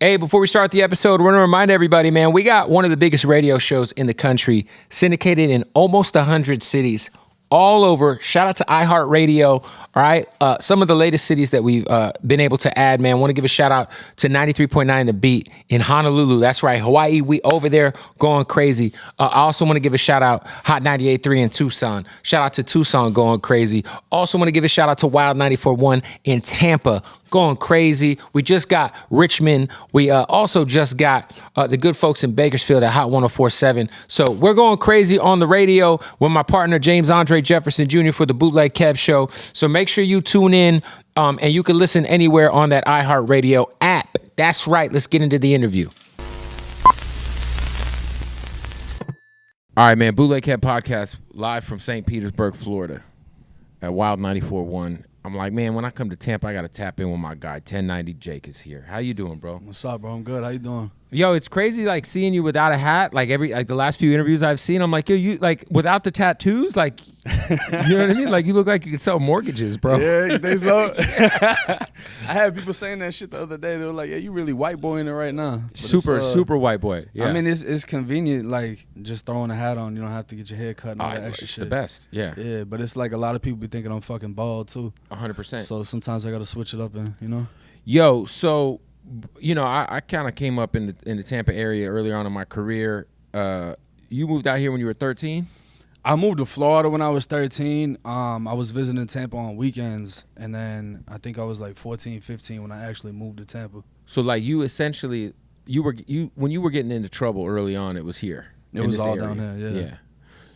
Hey, before we start the episode, I want to remind everybody, man, we got one of the biggest radio shows in the country, syndicated in almost 100 cities, all over. Shout out to iHeartRadio. All right. Some of the latest cities that we've been able to add, man. Want to give a shout out to 93.9 The Beat in Honolulu. That's right. Hawaii. We over there going crazy. I also want to give a shout out Hot 98.3 in Tucson. Shout out to Tucson going crazy. Also want to give a shout out to Wild 94.1 in Tampa. Going crazy. We just got Richmond. We also just got the good folks in Bakersfield at Hot 104.7. So we're going crazy on the radio with my partner James Andre Jefferson Jr. for the Bootleg Kev Show. So make sure you tune in and you can listen anywhere on that iHeartRadio app. That's right. Let's get into the interview. All right, man. Bootleg Kev Podcast live from St. Petersburg, Florida at Wild 94.1. I'm like, man, when I come to Tampa, I got to tap in with my guy, 1090 Jake is here. How you doing, bro? What's up, bro? I'm good. How you doing? Yo, it's crazy, like, seeing you without a hat. Like, the last few interviews I've seen, I'm like, yo, you, like, without the tattoos, like, you know what I mean? Like, you look like you could sell mortgages, bro. Yeah, you think so? I had people saying that shit the other day. They were like, yeah, you really white boy in it right now. But super white boy. Yeah. I mean, it's convenient, like, just throwing a hat on. You don't have to get your hair cut and all that extra it's shit. the best, yeah. Yeah, but it's like a lot of people be thinking I'm fucking bald, too. 100%. So sometimes I got to switch it up and, you know? Yo, so, you know, I kind of came up in the Tampa area earlier on in my career. You moved out here when you were 13? I moved to Florida when I was 13. I was visiting Tampa on weekends, and then I think I was like 14, 15 when I actually moved to Tampa. So, like, you essentially, when you were getting into trouble early on, it was here. It was all down there, yeah. Yeah.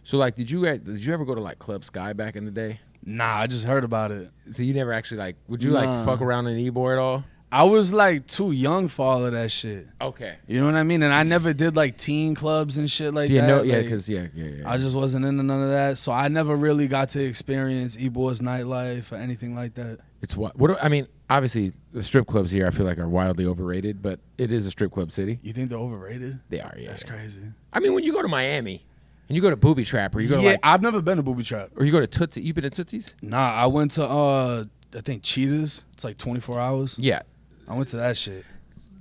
So, like, did you ever go to, like, Club Sky back in the day? Nah, I just heard about it. So you never actually, like, would you, like, fuck around in Ybor at all? I was like too young for all of that shit. Okay. You know what I mean? And I never did like teen clubs and shit like that. Yeah. I just wasn't into none of that. So I never really got to experience Ybor's nightlife or anything like that. It's what I mean, obviously the strip clubs here I feel like are wildly overrated, but it is a strip club city. You think they're overrated? They are, yeah. That's crazy. I mean, when you go to Miami and you go to Booby Trap or you go to, yeah, like, I've never been to Booby Trap. Or you go to Tootsie. You been to Tootsie's? Nah, I went to I think Cheetahs. It's like 24 hours. Yeah. I went to that shit.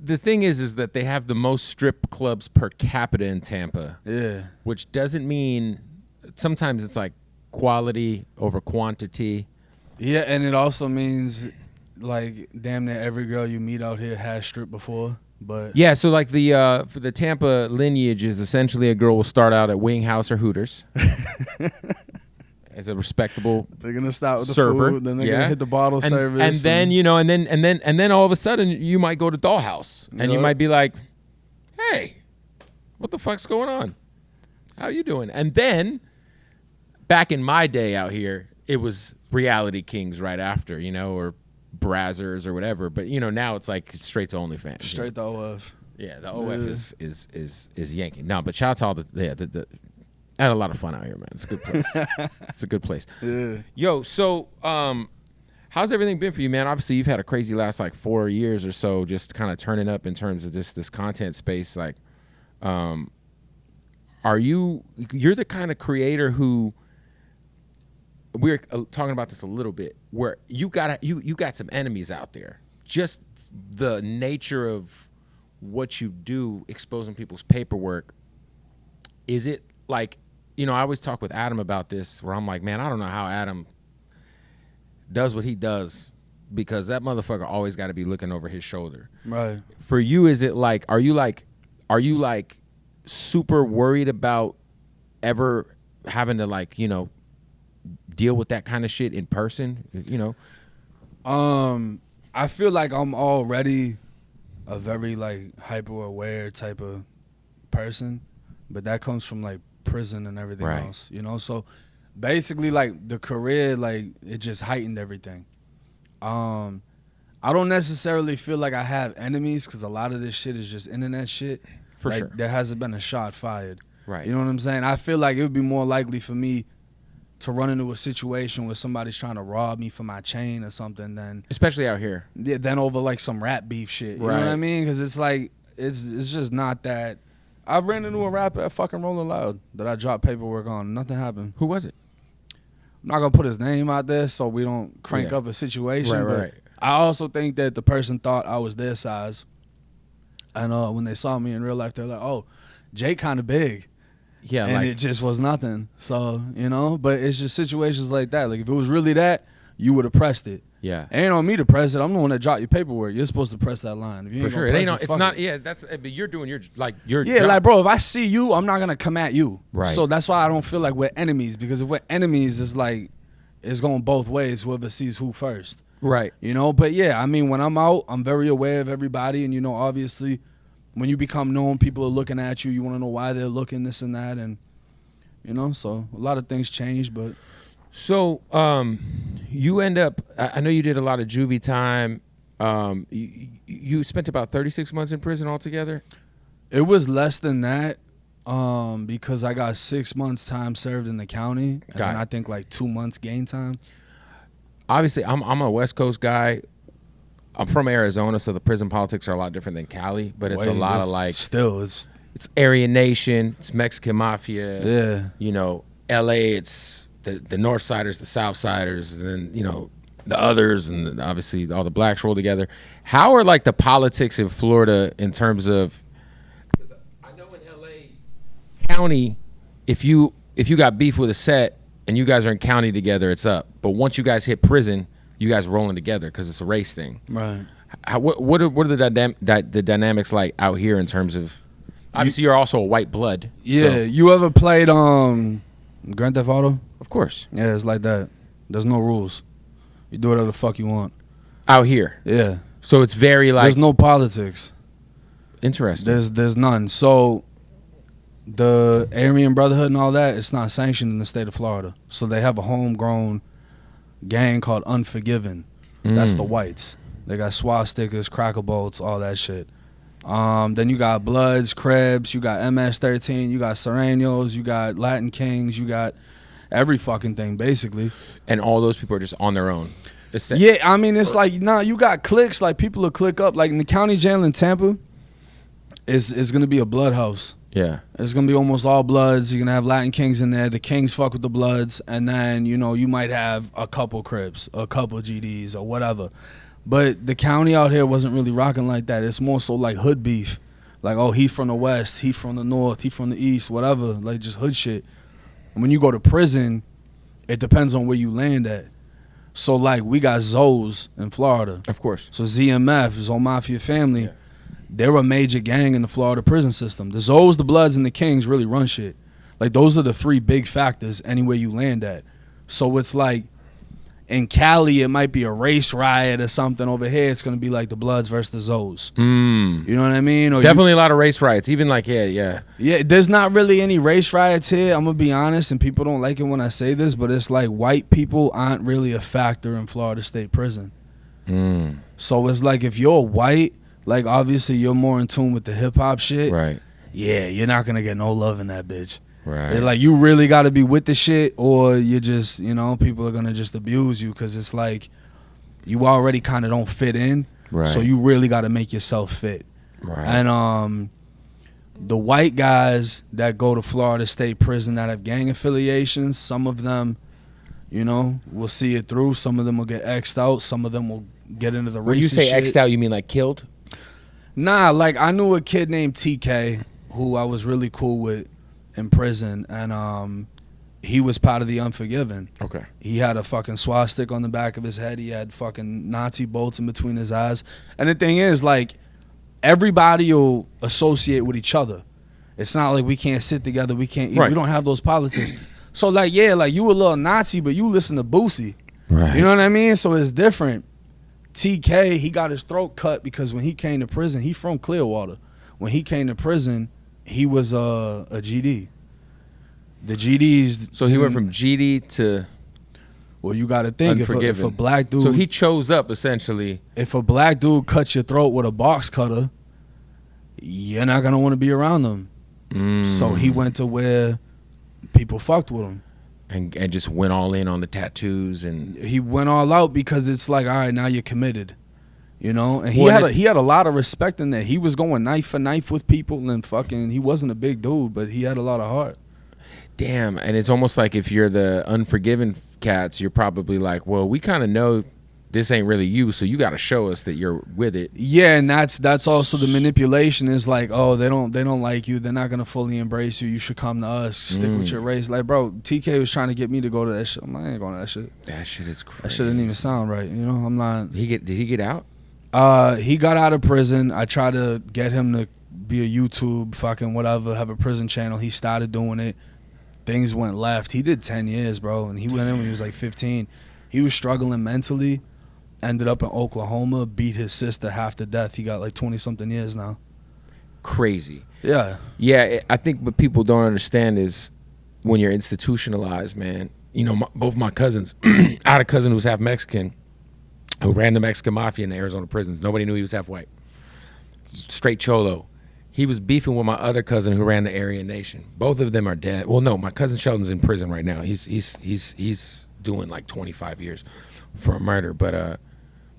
The thing is that they have the most strip clubs per capita in Tampa. Yeah. Which doesn't mean, sometimes it's like quality over quantity. Yeah, and it also means like damn near every girl you meet out here has stripped before. But yeah, so like for the Tampa lineage is essentially a girl will start out at Wing House or Hooters. As a respectable they're gonna start with the server. food, then they're gonna hit the bottle service, and then you know, and then all of a sudden you might go to Dollhouse, and you might be like, "Hey, what the fuck's going on? How you doing?" And then back in my day out here, it was Reality Kings right after, you know, or Brazzers or whatever. But you know, now it's like straight to OnlyFans. Straight to OF. Yeah, the OF is yanking. No, but shout out to all the I had a lot of fun out here, man. It's a good place. It's a good place. Yeah. Yo, so how's everything been for you, man? Obviously, you've had a crazy last like 4 years or so, just kind of turning up in terms of this content space. Like, you're the kind of creator who, we're talking about this a little bit, where you got some enemies out there. Just the nature of what you do, exposing people's paperwork. Is it like, you know, I always talk with Adam about this, where I'm like, man, I don't know how Adam does what he does, because that motherfucker always got to be looking over his shoulder. Right. For you, is it like, are you like super worried about ever having to, like, you know, deal with that kind of shit in person, you know? I feel like I'm already a very like hyper aware type of person, but that comes from like prison and everything else, you know? So basically, like, the career, like, it just heightened everything. I don't necessarily feel like I have enemies, because a lot of this shit is just internet shit. For like, sure. There hasn't been a shot fired. Right. You know what I'm saying? I feel like it would be more likely for me to run into a situation where somebody's trying to rob me for my chain or something than... Especially out here. Yeah, than over, like, some rap beef shit. You right. know what I mean? Because it's like, it's just not that... I ran into a rapper at fucking Rolling Loud that I dropped paperwork on. Nothing happened. Who was it? I'm not going to put his name out there so we don't crank up a situation. Right. I also think that the person thought I was their size. And when they saw me in real life, they're like, "Oh, Jake kind of big." Yeah, and it just was nothing. So, but it's just situations like that. Like, if it was really that, you would have pressed it. Yeah. It ain't on me to press it. I'm the one that dropped your paperwork. You're supposed to press that line. If you ain't For sure. gonna It ain't press it's not, it. yeah, but you're doing your Yeah, job. like, bro, if I see you, I'm not going to come at you. Right. So that's why I don't feel like we're enemies, because if we're enemies, it's like, it's going both ways, whoever sees who first. Right. But yeah, I mean, when I'm out, I'm very aware of everybody. And, obviously, when you become known, people are looking at you. You want to know why they're looking, this and that. And, so a lot of things change, but. So you end up, I know you did a lot of juvie time. You spent about 36 months in prison altogether? It was less than that because I got 6 months time served in the county. And then I think like 2 months gain time. Obviously, I'm a West Coast guy. I'm from Arizona, so the prison politics are a lot different than Cali, but it's a lot of like... Still, it's Aryan Nation, it's Mexican Mafia. Yeah. LA, it's the North Siders, the South Siders, and then, the others, and obviously all the blacks roll together. How are like the politics in Florida in terms of... Because I know in LA County, if you got beef with a set and you guys are in county together, it's up. But once you guys hit prison, you guys rolling together because it's a race thing. Right. What are the dynamics like out here in terms of... Obviously, you're also a white blood. Yeah. So. You ever played Grand Theft Auto? Of course. Yeah, it's like that. There's no rules. You do whatever the fuck you want. Out here. Yeah. So it's very like... There's no politics. Interesting. There's none. So the Aryan Brotherhood and all that, it's not sanctioned in the state of Florida. So they have a homegrown gang called Unforgiven. That's the whites. They got swastikas, cracker bolts, all that shit. Then you got Bloods, Krebs, you got MS-13, you got Serenos, you got Latin Kings, you got every fucking thing, basically. And all those people are just on their own. Yeah, I mean, it's like, you got cliques, like people will click up. Like in the county jail in Tampa, it's going to be a blood house. Yeah. It's going to be almost all Bloods. You're going to have Latin Kings in there. The Kings fuck with the Bloods. And then, you might have a couple Crips, a couple GDs or whatever. But the county out here wasn't really rocking like that. It's more so like hood beef. Like, oh, he from the West, he from the North, he from the East, whatever. Like just hood shit. And when you go to prison, it depends on where you land at. So, like, we got Zoes in Florida. Of course. So ZMF, Zo Mafia Family, they're a major gang in the Florida prison system. The Zoes, the Bloods, and the Kings really run shit. Like, those are the three big factors anywhere you land at. So it's like, in Cali, it might be a race riot or something. Over here, it's going to be like the Bloods versus the Zoes. You know what I mean? Or definitely a lot of race riots. Even like, yeah. Yeah, there's not really any race riots here. I'm going to be honest, and people don't like it when I say this, but it's like white people aren't really a factor in Florida State Prison. So it's like if you're white, like obviously you're more in tune with the hip-hop shit. Right. Yeah, you're not going to get no love in that bitch. Right. Like, you really got to be with the shit, or you just, people are going to just abuse you because it's like you already kind of don't fit in. Right. So you really got to make yourself fit. Right. And the white guys that go to Florida State Prison that have gang affiliations, some of them, will see it through. Some of them will get X'd out. Some of them will get into the racist shit. When you say X'd out, you mean like killed? Nah, like I knew a kid named TK who I was really cool with in prison, and he was part of the Unforgiven. Okay. He had a fucking swastika on the back of his head. He had fucking Nazi bolts in between his eyes. And the thing is, like, everybody will associate with each other. It's not like we can't sit together, we can't eat. Right. We don't have those politics. So, like, yeah, like, you a little Nazi, but you listen to Boosie. Right. You know what I mean? So it's different. TK, he got his throat cut because when he came to prison, he from Clearwater. When he came to prison, he was a GD. The GDs. So he went from GD to... Well, you got to think, if a black dude... So he chose up, essentially. If a black dude cuts your throat with a box cutter, you're not going to want to be around them. So he went to where people fucked with him. And just went all in on the tattoos. And he went all out because it's like, all right, now you're committed. And he had a lot of respect in there. He was going knife for knife with people, and fucking, he wasn't a big dude, but he had a lot of heart. Damn, and it's almost like if you're the Unforgiven cats, you're probably like, well, we kind of know this ain't really you, so you got to show us that you're with it. Yeah, and that's also the manipulation is like, oh, they don't like you, they're not gonna fully embrace you. You should come to us, stick with your race. Like, bro, TK was trying to get me to go to that shit. I'm like, I ain't going to that shit. That shit is crazy. That shit didn't even sound right. You know, I'm not. Did he get out? He got out of prison. I tried to get him to be a YouTube fucking whatever, have a prison channel. He started doing it. Things went left. He did 10 years, bro, and he went in when he was like 15. He was struggling mentally. Ended up in Oklahoma, beat his sister half to death. He got like 20-something years now. Crazy. Yeah. Yeah, I think what people don't understand is when you're institutionalized, man. You know, both my cousins, I had a cousin who was half Mexican who ran the Mexican mafia in the Arizona prisons. Nobody knew he was half white. Straight cholo. He was beefing with my other cousin who ran the Aryan Nation. Both of them are dead. Well, no, my cousin Sheldon's in prison right now. He's doing like 25 years for a murder. But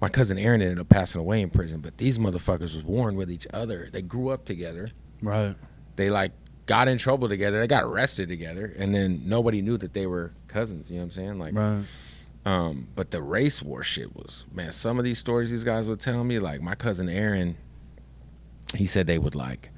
my cousin Aaron ended up passing away in prison. But these motherfuckers was warring with each other. They grew up together. Right. They like got in trouble together. They got arrested together. And then nobody knew that they were cousins. You know what I'm saying? Like, right. But the race war shit was, man, some of these stories these guys would tell me, like my cousin Aaron, he said they would like,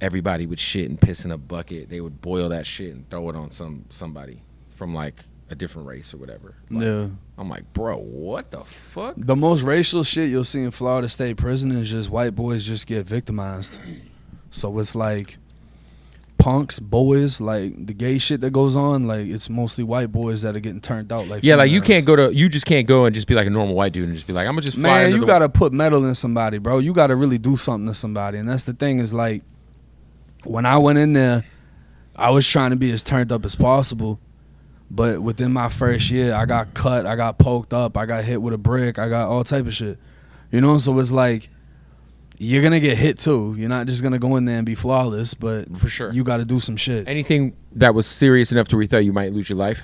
everybody would shit and piss in a bucket. They would boil that shit and throw it on somebody from like a different race or whatever. Like, yeah. I'm like, bro, what the fuck? The most racial shit you'll see in Florida State Prison is just white boys just get victimized. So it's like punks, boys, like the gay shit that goes on, like it's mostly white boys that are getting turned out. Like, yeah, like you just can't go and just be like a normal white dude and just be like, I'm gonna just fly. Man, you gotta put metal in somebody, bro. You gotta really do something to somebody. And that's the thing is like, when I went in there, I was trying to be as turned up as possible. But within my first year, I got cut, I got poked up, I got hit with a brick, I got all type of shit. You know, so it's like, you're going to get hit too. You're not just going to go in there and be flawless, but for sure, you got to do some shit. Anything that was serious enough to where you thought you might lose your life?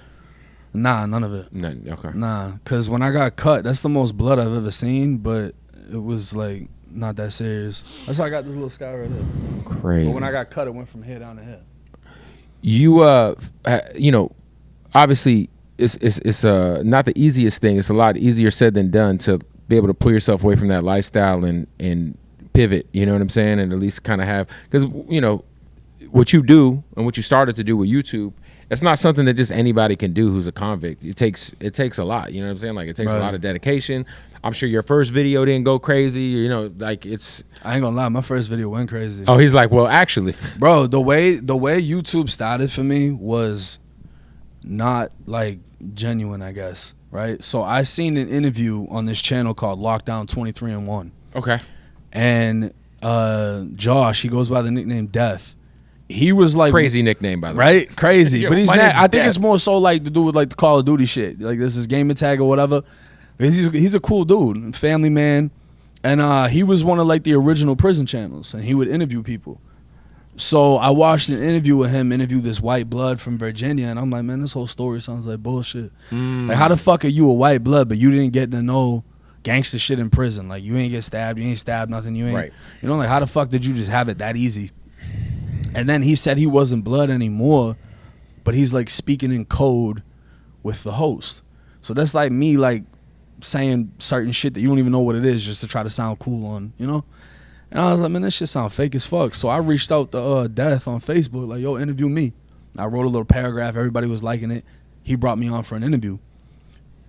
Nah, none of it. None, okay. Nah, because when I got cut, that's the most blood I've ever seen, but it was like not that serious. That's how I got this little scar right here. Crazy. But when I got cut, it went from here down to here. You, you know, obviously it's not the easiest thing. It's a lot easier said than done to be able to pull yourself away from that lifestyle and pivot, you know what I'm saying? And at least kind of have, because, you know, what you do and what you started to do with YouTube, it's not something that just anybody can do who's a convict. It takes a lot, you know what I'm saying? Like it takes a lot of dedication. I'm sure your first video didn't go crazy, you know, like it's... I ain't gonna lie, my first video went crazy. Oh, he's like, well, actually. Bro, the way YouTube started for me was not like genuine, I guess, right? So I seen an interview on this channel called Lockdown 23-1. Okay. And Josh, he goes by the nickname Death. He was like... Crazy nickname, by the way. Right? Crazy. Yo, but he's mad. I think Death. it's more so like to do with like the Call of Duty shit. Like this is gamer tag or whatever. He's a cool dude, family man. And he was one of like the original prison channels. And he would interview people. So I watched an interview with him, interview this white blood from Virginia. And I'm like, man, this whole story sounds like bullshit. Like how the fuck are you a white blood, but you didn't get to know gangster shit in prison? Like you ain't get stabbed, you ain't stabbed nothing, you ain't... Right. You know, like how the fuck did you just have it that easy? And then he said he wasn't blood anymore, but he's like speaking in code with the host. So that's like me like saying certain shit that you don't even know what it is just to try to sound cool on, you know? And I was like, man, this shit sound fake as fuck. So I reached out to Death on Facebook, like, yo, interview me. I wrote a little paragraph, everybody was liking it. He brought me on for an interview.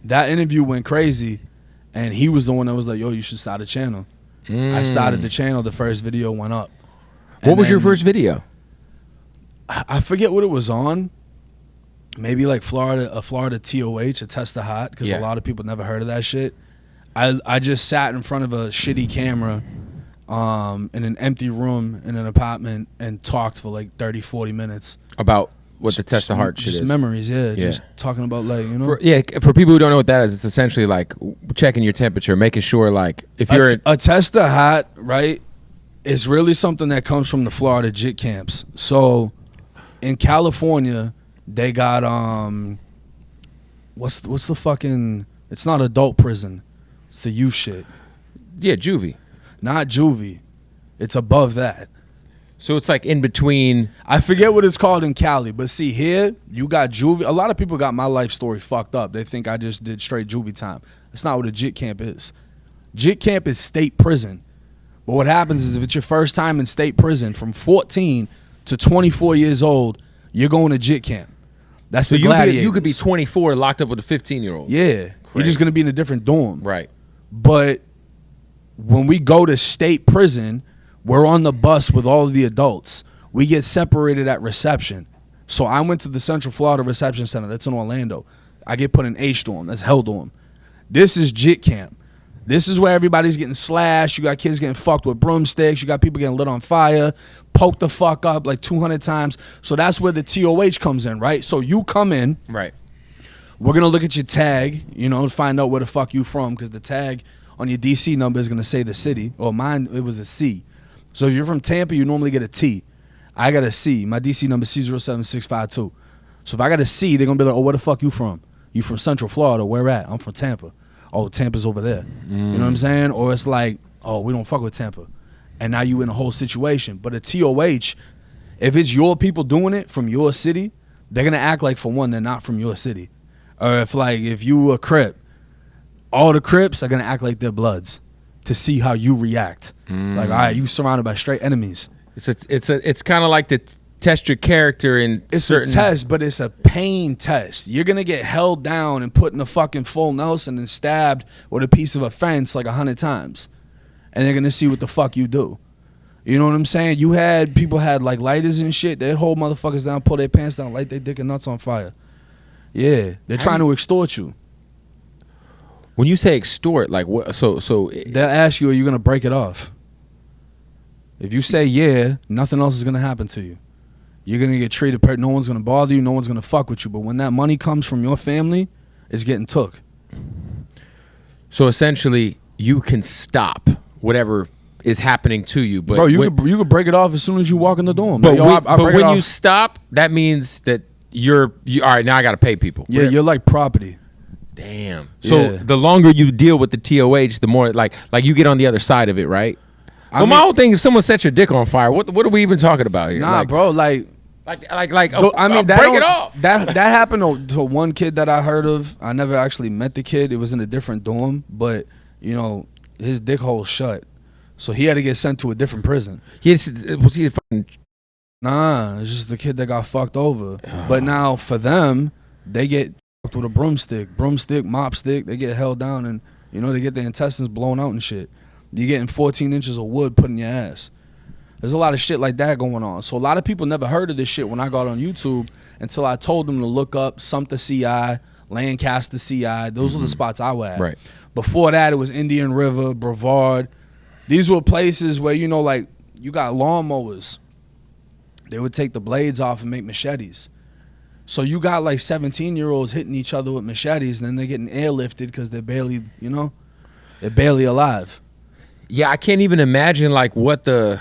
That interview went crazy, and he was the one that was like, yo, you should start a channel. I started the channel, the first video went up. What was your first video? I forget what it was on. Maybe like Florida TOH, a test the hot, because a lot of people never heard of that shit. I just sat in front of a shitty camera in an empty room in an apartment and talked for like 30, 40 minutes. About what the test the heart shit is? Just memories, just talking about like, you know. For people who don't know what that is, it's essentially like checking your temperature, making sure like if you're... A test the hot, right, is really something that comes from the Florida JIT camps. So... in California, they got what's the fucking... it's not adult prison. It's the youth shit. Yeah, juvie. Not juvie. It's above that. So it's like in between. I forget what it's called in Cali, but see here, you got juvie. A lot of people got my life story fucked up. They think I just did straight juvie time. That's not what a JIT camp is. JIT camp is state prison. But what happens is if it's your first time in state prison, from 14 to 24 years old, you're going to JIT camp. That's the Gladiator. You could be 24 locked up with a 15-year-old. Yeah. Crazy. You're just going to be in a different dorm. Right. But when we go to state prison, we're on the bus with all of the adults. We get separated at reception. So I went to the Central Florida Reception Center. That's in Orlando. I get put in H dorm. That's hell dorm. This is JIT camp. This is where everybody's getting slashed. You got kids getting fucked with broomsticks. You got people getting lit on fire, poked the fuck up like 200 times. So that's where the TOH comes in, right? So you come in. Right. We're going to look at your tag, you know, to find out where the fuck you from, because the tag on your DC number is going to say the city. Or mine, it was a C. So if you're from Tampa, you normally get a T. I got a C. My DC number is C07652. So if I got a C, they're going to be like, oh, where the fuck you from? You from Central Florida. Where at? I'm from Tampa. Oh, Tampa's over there. You know what I'm saying? Or it's like, oh, we don't fuck with Tampa. And now you in a whole situation. But a TOH, if it's your people doing it from your city, they're going to act like, for one, they're not from your city. Or if you a Crip, all the Crips are going to act like they're Bloods to see how you react. Like, all right, you surrounded by straight enemies. It's kind of like to test your character in certain... It's a test, but it's a pain test. You're going to get held down and put in a fucking full Nelson and stabbed with a piece of a fence like 100 times. And they're going to see what the fuck you do. You know what I'm saying? People had like lighters and shit. They'd hold motherfuckers down, pull their pants down, light their dick and nuts on fire. Yeah, they're trying to extort you. When you say extort, like what? So they'll ask you, are you going to break it off? If you say yeah, nothing else is going to happen to you. You're going to get treated, no one's going to bother you, no one's going to fuck with you. But when that money comes from your family, it's getting took. So essentially, you can stop whatever is happening to you. But bro, you could break it off as soon as you walk in the dorm. But, when you stop, that means that you're all right, now I got to pay people. Yeah, you're like property. Damn. So the longer you deal with the TOH, the more like you get on the other side of it, right? My whole thing, if someone sets your dick on fire, what are we even talking about here? Nah, bro, like I mean, break it off. That happened to one kid that I heard of. I never actually met the kid. It was in a different dorm, but you know, his dick hole shut, so he had to get sent to a different prison. Was he fucking? Nah, it's just the kid that got fucked over. But now for them, they get fucked with a broomstick, mop stick. They get held down, and you know they get their intestines blown out and shit. You're getting 14 inches of wood put in your ass. There's a lot of shit like that going on. So a lot of people never heard of this shit when I got on YouTube until I told them to look up Sumter CI, Lancaster CI. Those were the spots I was at. Right. Before that, it was Indian River, Brevard. These were places where, you know, like, you got lawnmowers. They would take the blades off and make machetes. So you got like 17-year-olds hitting each other with machetes, and then they're getting airlifted because they're barely, you know, they're barely alive. Yeah, I can't even imagine like what the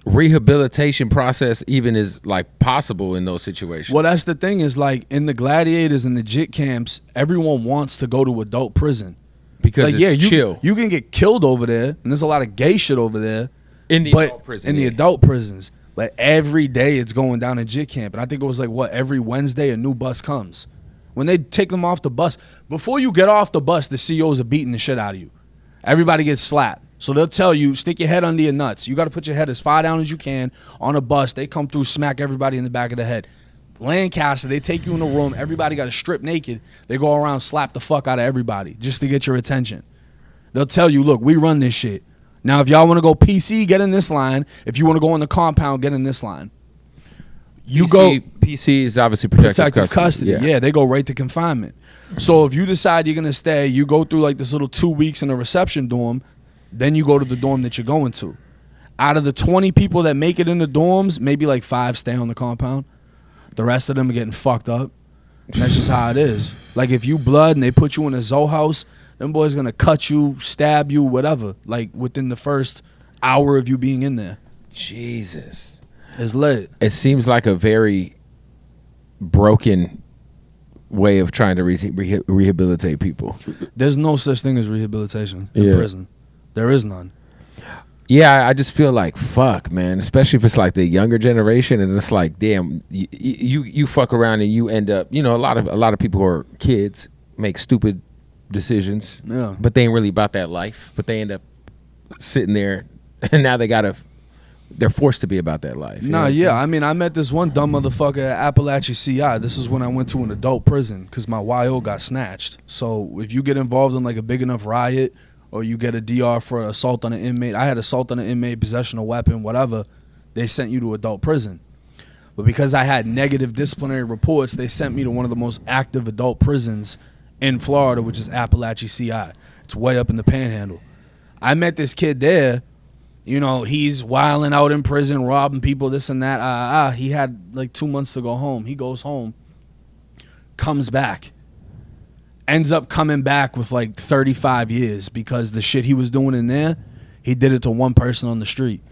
rehabilitation process even is like possible in those situations. Well, that's the thing is like in the Gladiators and the JIT camps, everyone wants to go to adult prison. Because like, it's chill. You can get killed over there, and there's a lot of gay shit over there. In the adult prison. In the adult prisons. Like every day it's going down in JIT camp. And I think it was like, what, every Wednesday a new bus comes. When they take them off the bus, before you get off the bus, the COs are beating the shit out of you. Everybody gets slapped. So they'll tell you, stick your head under your nuts. You got to put your head as far down as you can on a bus. They come through, smack everybody in the back of the head. Lancaster, they take you in a room. Everybody got to strip naked. They go around, slap the fuck out of everybody just to get your attention. They'll tell you, look, we run this shit. Now, if y'all want to go PC, get in this line. If you want to go in the compound, get in this line. PC is obviously protective custody. Yeah, they go right to confinement. So if you decide you're going to stay, you go through like this little 2 weeks in a reception dorm. Then you go to the dorm that you're going to. Out of the 20 people that make it in the dorms, maybe like 5 stay on the compound. The rest of them are getting fucked up. And that's just how it is. Like if you blood and they put you in a Zoe house, them boys gonna cut you, stab you, whatever. Like within the first hour of you being in there. Jesus. It's lit. It seems like a very broken way of trying to rehabilitate people. There's no such thing as rehabilitation in prison. There is none. Yeah, I just feel like fuck, man. Especially if it's like the younger generation, and it's like, damn, you fuck around and you end up, you know, a lot of people who are kids make stupid decisions, Yeah. but they ain't really about that life. But they end up sitting there, and now they're forced to be about that life. Nah, yeah. I mean, I met this one dumb motherfucker at Appalachia CI. This is when I went to an adult prison because my YO got snatched. So if you get involved in like a big enough riot, or you get a DR for assault on an inmate. I had assault on an inmate, possession of weapon, whatever. They sent you to adult prison. But because I had negative disciplinary reports, they sent me to one of the most active adult prisons in Florida, which is Appalachia CI. It's way up in the Panhandle. I met this kid there. You know, he's wilding out in prison, robbing people, this and that. He had like 2 months to go home. He goes home, comes back. Ends up coming back with like 35 years because the shit he was doing in there, he did it to one person on the street.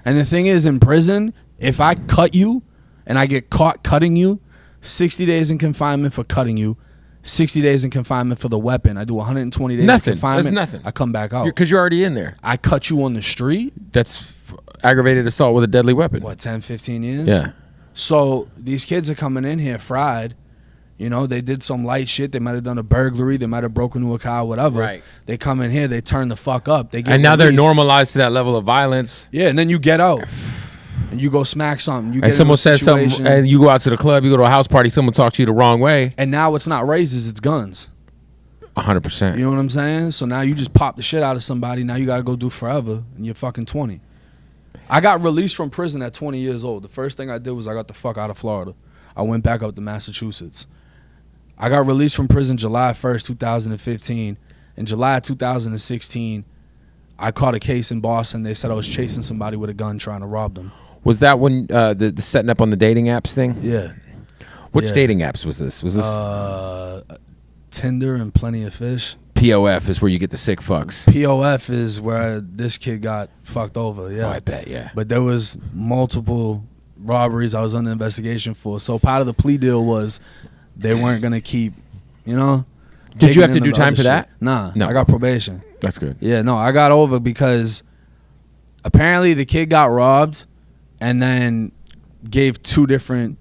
And the thing is, in prison, if I cut you and I get caught cutting you, 60 days in confinement for cutting you, 60 days in confinement for the weapon. I do 120 days in confinement. That's nothing. I come back out. Because you're already in there. I cut you on the street. That's aggravated assault with a deadly weapon. What, 10, 15 years? Yeah. So these kids are coming in here fried. You know, they did some light shit. They might have done a burglary. They might have broken into a car, whatever. Right. They come in here. They turn the fuck up. They get and now released. they're normalized to that level of violence. Yeah, and then you get out. And you go smack something. You get and someone says situation, something, and you go out to the club, you go to a house party, someone talks to you the wrong way. And now it's not razors, it's guns. 100%. You know what I'm saying? So now you just pop the shit out of somebody. Now you got to go do forever, and you're fucking 20. I got released from prison at 20 years old. The first thing I did was I got the fuck out of Florida. I went back up to Massachusetts. I got released from prison July 1st, 2015. In July 2016, I caught a case in Boston. They said I was chasing somebody with a gun trying to rob them. Was that when the setting up on the dating apps thing? Yeah. Which dating apps was this? Was this Tinder and Plenty of Fish? POF is where you get the sick fucks. POF is where this kid got fucked over, yeah. Oh, I bet, yeah. But there was multiple robberies I was under investigation for. So part of the plea deal was they weren't going to keep, you know. Did you have to do time for that? Nah, no. I got probation. That's good. Yeah, no, I got over because apparently the kid got robbed and then gave two different,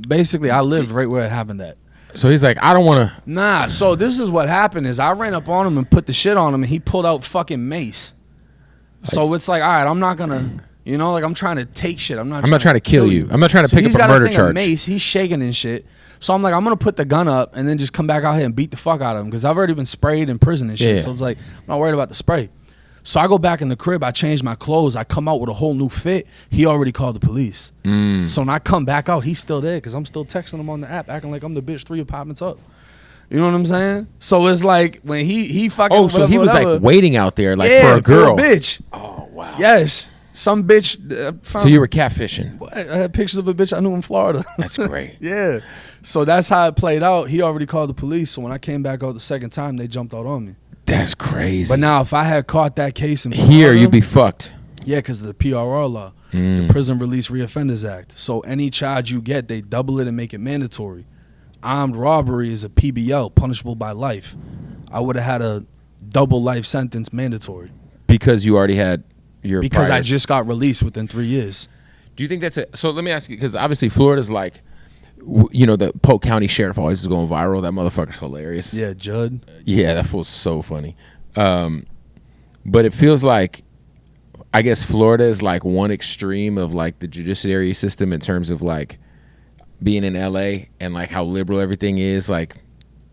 basically I lived right where it happened at. So he's like, I don't want to. Nah, so this is what happened is I ran up on him and put the shit on him and he pulled out fucking mace. So it's like, all right, I'm not going to, you know, like I'm trying to take shit. I'm not trying to kill you. I'm not trying to pick up a murder charge. He's got a mace. He's shaking and shit. So I'm like, I'm going to put the gun up and then just come back out here and beat the fuck out of him because I've already been sprayed in prison and shit. Yeah. So it's like, I'm not worried about the spray. So I go back in the crib. I change my clothes. I come out with a whole new fit. He already called the police. So when I come back out, he's still there because I'm still texting him on the app acting like I'm the bitch 3 apartments up. You know what I'm saying? So it's like when he fucking. Oh, so he was like waiting out there like for a girl. For a bitch. Oh, wow. Yes. Some bitch. So you were catfishing. I had pictures of a bitch I knew in Florida. That's great. Yeah. So that's how it played out. He already called the police. So when I came back out the second time, they jumped out on me. That's crazy. But now if I had caught that case in Florida, here, you'd be fucked. Yeah, because of the PRR law, the Prison Release Reoffenders Act. So any charge you get, they double it and make it mandatory. Armed robbery is a PBL, punishable by life. I would have had a double life sentence mandatory. Because you already had your Because priors. I just got released within 3 years. Do you think that's it? So let me ask you, because obviously Florida's like, you know, the Polk County Sheriff always is going viral. That motherfucker's hilarious. Yeah, Judd. Yeah, that fool's so funny. But it feels like, I guess Florida is like one extreme of like the judiciary system in terms of like being in LA and like how liberal everything is. Like,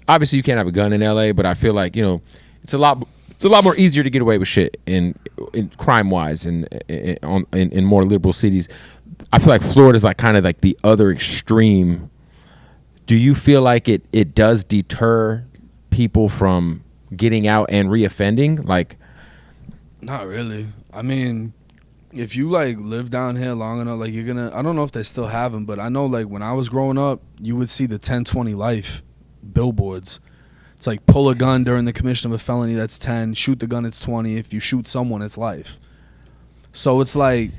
obviously you can't have a gun in LA, but I feel like, you know, it's a lot more easier to get away with shit in crime wise and in more liberal cities. I feel like Florida's like kind of like the other extreme. Do you feel like it does deter people from getting out and reoffending? Like, Not really. I mean, if you like live down here long enough, like you're gonna, I don't know if they still have them, but I know like when I was growing up, you would see the 10-20 life billboards. It's like pull a gun during the commission of a felony, that's 10. Shoot the gun, it's 20. If you shoot someone, it's life. So it's like,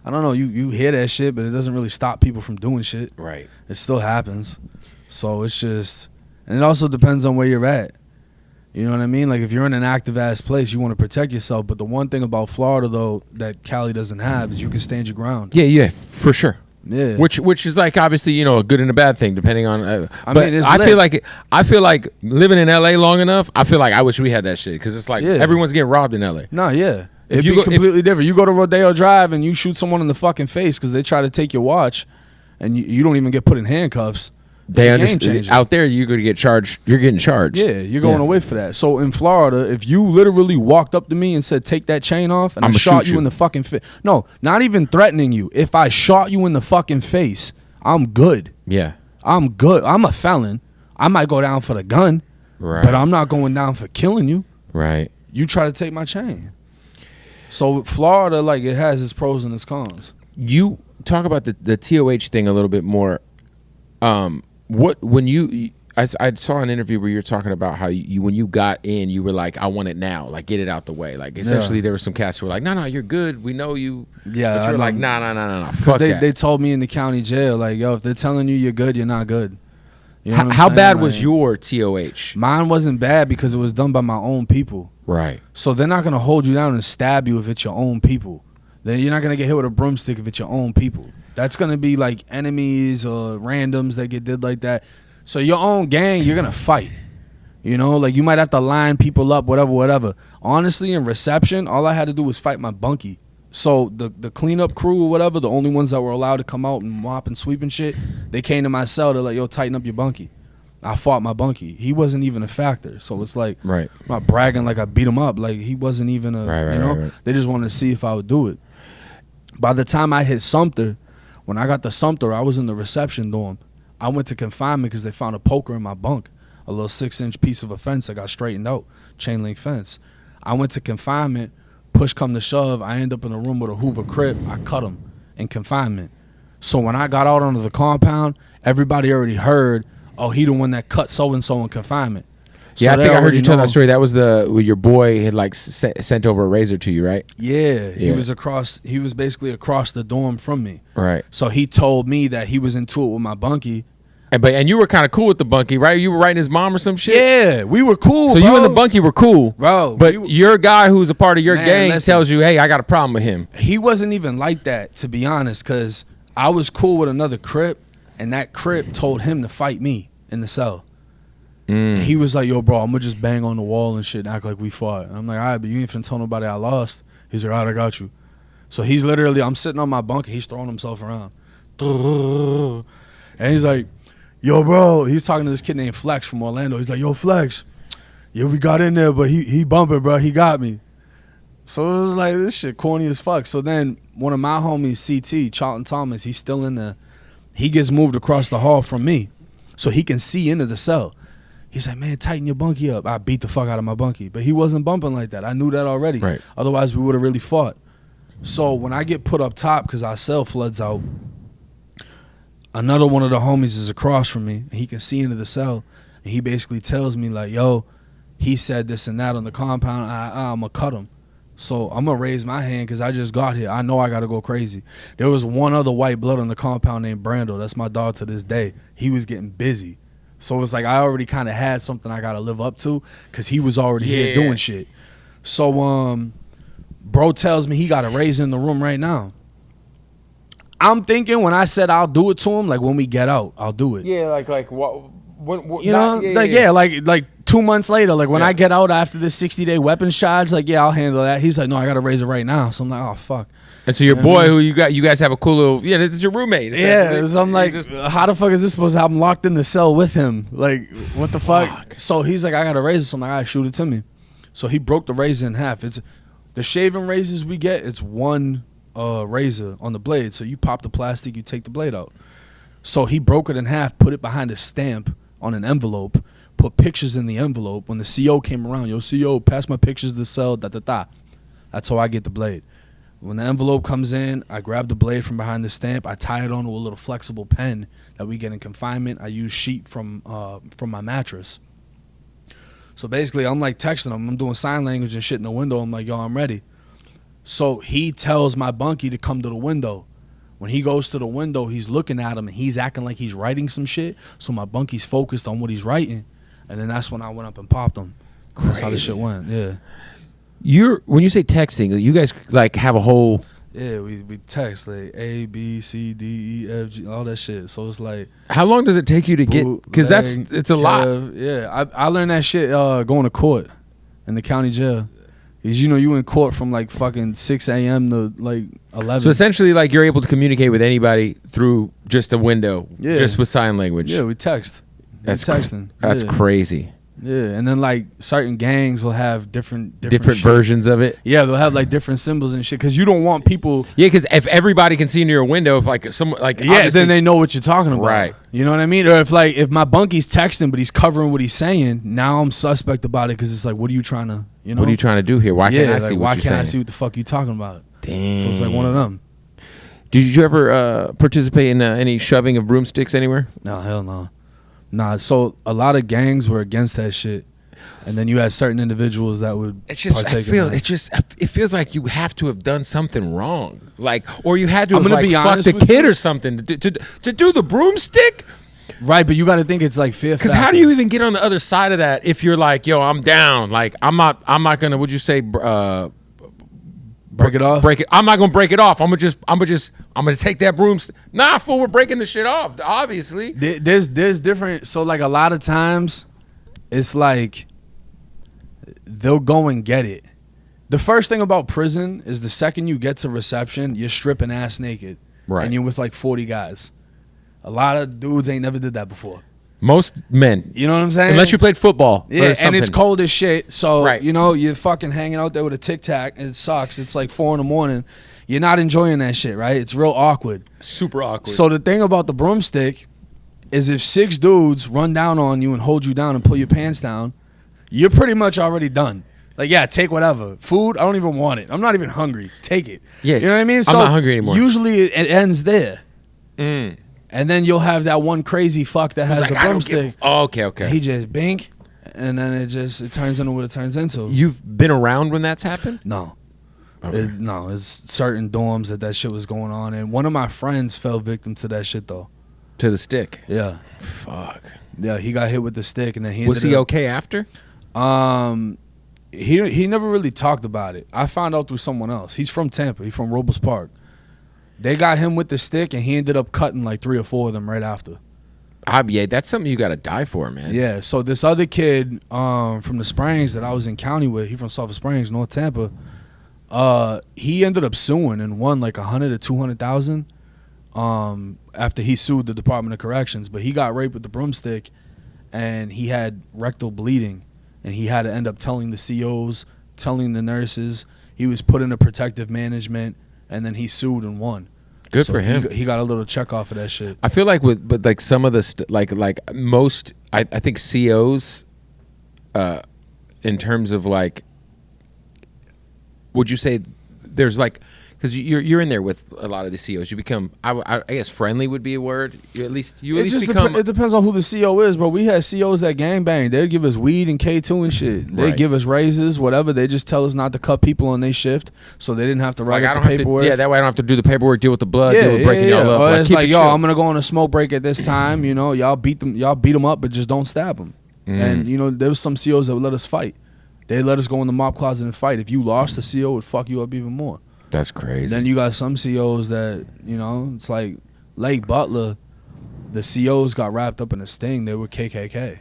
I don't know, you hear that shit, but it doesn't really stop people from doing shit. right. It still happens. So it's just, and it also depends on where you're at. You know what I mean? Like, if you're in an active ass place, you want to protect yourself. But the one thing about Florida, though, that Cali doesn't have is you can stand your ground. Yeah, for sure. Yeah. Which is like obviously, you know, a good and a bad thing depending on. I but mean, I feel like living in LA long enough. I feel like I wish we had that shit because it's like everyone's getting robbed in LA. No, yeah. It'd be completely different. You go to Rodeo Drive and you shoot someone in the fucking face because they try to take your watch, and you don't even get put in handcuffs. They understand. Out there, you're going to get charged. You're getting charged. Yeah, you're going away for that. So in Florida, if you literally walked up to me and said, "Take that chain off," and I shot you in the fucking face. No, not even threatening you. If I shot you in the fucking face, I'm good. Yeah. I'm good. I'm a felon. I might go down for the gun, but I'm not going down for killing you. Right. You try to take my chain. So Florida, like, it has its pros and its cons. You talk about the TOH thing a little bit more. I saw an interview where you're talking about how you when you got in, you were like, I want it now, like get it out the way. Like essentially there were some cats who were like, no, you're good. We know you. Yeah. But you're like, no. Fuck that. They told me in the county jail, like, yo, if they're telling you you're good, you're not good. You know how bad was your TOH? Mine wasn't bad because it was done by my own people. Right. So they're not gonna hold you down and stab you if it's your own people. Then you're not gonna get hit with a broomstick if it's your own people. That's gonna be like enemies or randoms that get did like that. So your own gang, you're gonna fight. You know, like you might have to line people up, whatever. Honestly, in reception, all I had to do was fight my bunkie. So the cleanup crew or whatever, the only ones that were allowed to come out and mop and sweep and shit, they came to my cell. They're like, yo, tighten up your bunkie. I fought my bunkie. He wasn't even a factor. So it's like, I'm not bragging like I beat him up. Like he wasn't even a, you know. Right. They just wanted to see if I would do it. By the time I hit Sumter, when I got to Sumter, I was in the reception dorm. I went to confinement because they found a poker in my bunk, a little 6-inch piece of a fence that got straightened out, chain link fence. I went to confinement. Push come to shove, I end up in a room with a Hoover Crip. I cut him in confinement. So when I got out onto the compound, everybody already heard, oh, he the one that cut so-and-so in confinement. Yeah, I think I heard you tell that story. That was your boy had like sent over a razor to you, right? Yeah, he was basically across the dorm from me. Right. So he told me that he was into it with my bunkie. And you were kind of cool with the bunkie, right? You were writing his mom or some shit? Yeah, we were cool, So you and the bunkie were cool. Bro. But your guy who's a part of your gang tells you, hey, I got a problem with him. He wasn't even like that, to be honest, because I was cool with another Crip, and that Crip told him to fight me in the cell. And he was like, yo, bro, I'm going to just bang on the wall and shit and act like we fought. And I'm like, all right, but you ain't finna tell nobody I lost. He's like, all right, I got you. So he's literally, I'm sitting on my bunk, and he's throwing himself around. And he's like, yo, bro, he's talking to this kid named Flex from Orlando. He's like, yo, Flex, yeah, we got in there, but he bumping, bro. He got me. So it was like, this shit corny as fuck. So then one of my homies, CT, Charlton Thomas, he's still in there. He gets moved across the hall from me so he can see into the cell. He's like, man, tighten your bunkie up. I beat the fuck out of my bunkie. But he wasn't bumping like that. I knew that already. Right. Otherwise, we would have really fought. So when I get put up top because our cell floods out, another one of the homies is across from me, and he can see into the cell, and he basically tells me, like, yo, he said this and that on the compound, I'm going to cut him. So I'm going to raise my hand because I just got here. I know I got to go crazy. There was one other white blood on the compound named Brando. That's my dog to this day. He was getting busy. So it's like I already kind of had something I got to live up to because he was already here doing shit. So bro tells me he got a raise in the room right now. I'm thinking when I said I'll do it to him, like when we get out, I'll do it. Yeah, like what you know, like 2 months later, like when I get out after this 60-day weapons charge, like I'll handle that. He's like, no, I got to raise it right now. So I'm like, oh fuck. And so your boy, who you guys have a cool little, it's your roommate. So I'm like, how the fuck is this supposed to happen? I'm locked in the cell with him. Like, what the fuck? So he's like, I got a razor. So I'm like, all right, shoot it to me. So he broke the razor in half. It's the shaving razors we get. It's one razor on the blade. So you pop the plastic, you take the blade out. So he broke it in half, put it behind a stamp on an envelope, put pictures in the envelope. When the CO came around, yo, CO, pass my pictures to the cell, That's how I get the blade. When the envelope comes in, I grab the blade from behind the stamp. I tie it onto a little flexible pen that we get in confinement. I use sheet from my mattress. So basically, I'm like texting him. I'm doing sign language and shit in the window. I'm like, yo, I'm ready. So he tells my bunkie to come to the window. When he goes to the window, he's looking at him, and he's acting like he's writing some shit. So my bunkie's focused on what he's writing. And then that's when I went up and popped him. That's how the shit went. Yeah. When you say texting, you guys like have a whole. Yeah, we text like A, B, C, D, E, F, G, all that shit. So it's like, how long does it take you to get? Because it's a lot. Yeah, I learned that shit going to court in the county jail. Because you in court from like fucking 6 a.m. to like 11. So essentially, like you're able to communicate with anybody through just a window, just with sign language. Yeah, we text. That's texting. That's crazy. Yeah, and then like certain gangs will have different versions of it. Yeah, they'll have like different symbols and shit because you don't want people. Yeah, because if everybody can see into your window, if like someone like then they know what you're talking about. Right. You know what I mean? Or if my bunkie's texting but he's covering what he's saying, now I'm suspect about it because it's like, what are you trying to, What are you trying to do here? Why can't I see what you're saying? Why can't I see what the fuck you talking about? Damn. So it's like one of them. Did you ever participate in any shoving of broomsticks anywhere? No, hell no. Nah, so a lot of gangs were against that shit. And then you had certain individuals that would partake in that. It feels like you have to have done something wrong, like, or you had to have be fucked a kid or something to do the broomstick. Right, but you got to think it's like fear. Because how do you even get on the other side of that if you're like, yo, I'm down, like I'm not gonna. Would you say break it off? Break it. I'm not gonna break it off. I'm gonna take that broomstick. Nah, fool, we're breaking the shit off. Obviously, there's different. So like a lot of times, it's like they'll go and get it. The first thing about prison is the second you get to reception, you're stripping ass naked. Right. And you're with like 40 guys. A lot of dudes ain't never did that before. Most men. You know what I'm saying? Unless you played football. Yeah, and it's cold as shit. So, right. You're fucking hanging out there with a Tic Tac and it sucks. It's like 4 a.m. You're not enjoying that shit, right? It's real awkward. Super awkward. So the thing about the broomstick is if 6 dudes run down on you and hold you down and pull your pants down, you're pretty much already done. Like, yeah, take whatever. Food, I don't even want it. I'm not even hungry. Take it. Yeah, you know what I mean? So I'm not hungry anymore. Usually it ends there. And then you'll have that one crazy fuck that has the broomstick. Okay. He just bink, and then it turns into what it turns into. You've been around when that's happened? No. Okay. It's certain dorms that shit was going on. And one of my friends fell victim to that shit, though. To the stick? Yeah. Fuck. Yeah, he got hit with the stick, and then was he okay after? He never really talked about it. I found out through someone else. He's from Tampa. He's from Robles Park. They got him with the stick, and he ended up cutting like 3 or 4 of them right after. Yeah, that's something you got to die for, man. Yeah, so this other kid from the Springs that I was in county with, he from Sulphur Springs, North Tampa, he ended up suing and won like $100,000 to $200,000 after he sued the Department of Corrections. But he got raped with the broomstick, and he had rectal bleeding, and he had to end up telling the COs, telling the nurses. He was put into protective management, and then he sued and won. Good for him. He got a little check off of that shit. I feel like but like some of the like most, I think COs, in terms of like, would you say there's like, because you're in there with a lot of the COs, you become, I guess become. It depends on who the CO is, bro. We had COs that gangbang. They'd give us weed and K2 and shit. They'd give us raises, whatever. They just tell us not to cut people on their shift, so they didn't have to write up the paperwork. That way I don't have to do the paperwork, deal with the blood, deal with breaking y'all up. Or it's like, yo, I'm gonna go on a smoke break at this time. Y'all beat them up, but just don't stab them. And there was some COs that would let us fight. They let us go in the mop closet and fight. If you lost, the CO would fuck you up even more. That's crazy. Then you got some COs that, it's like Lake Butler, the COs got wrapped up in a sting. They were KKK.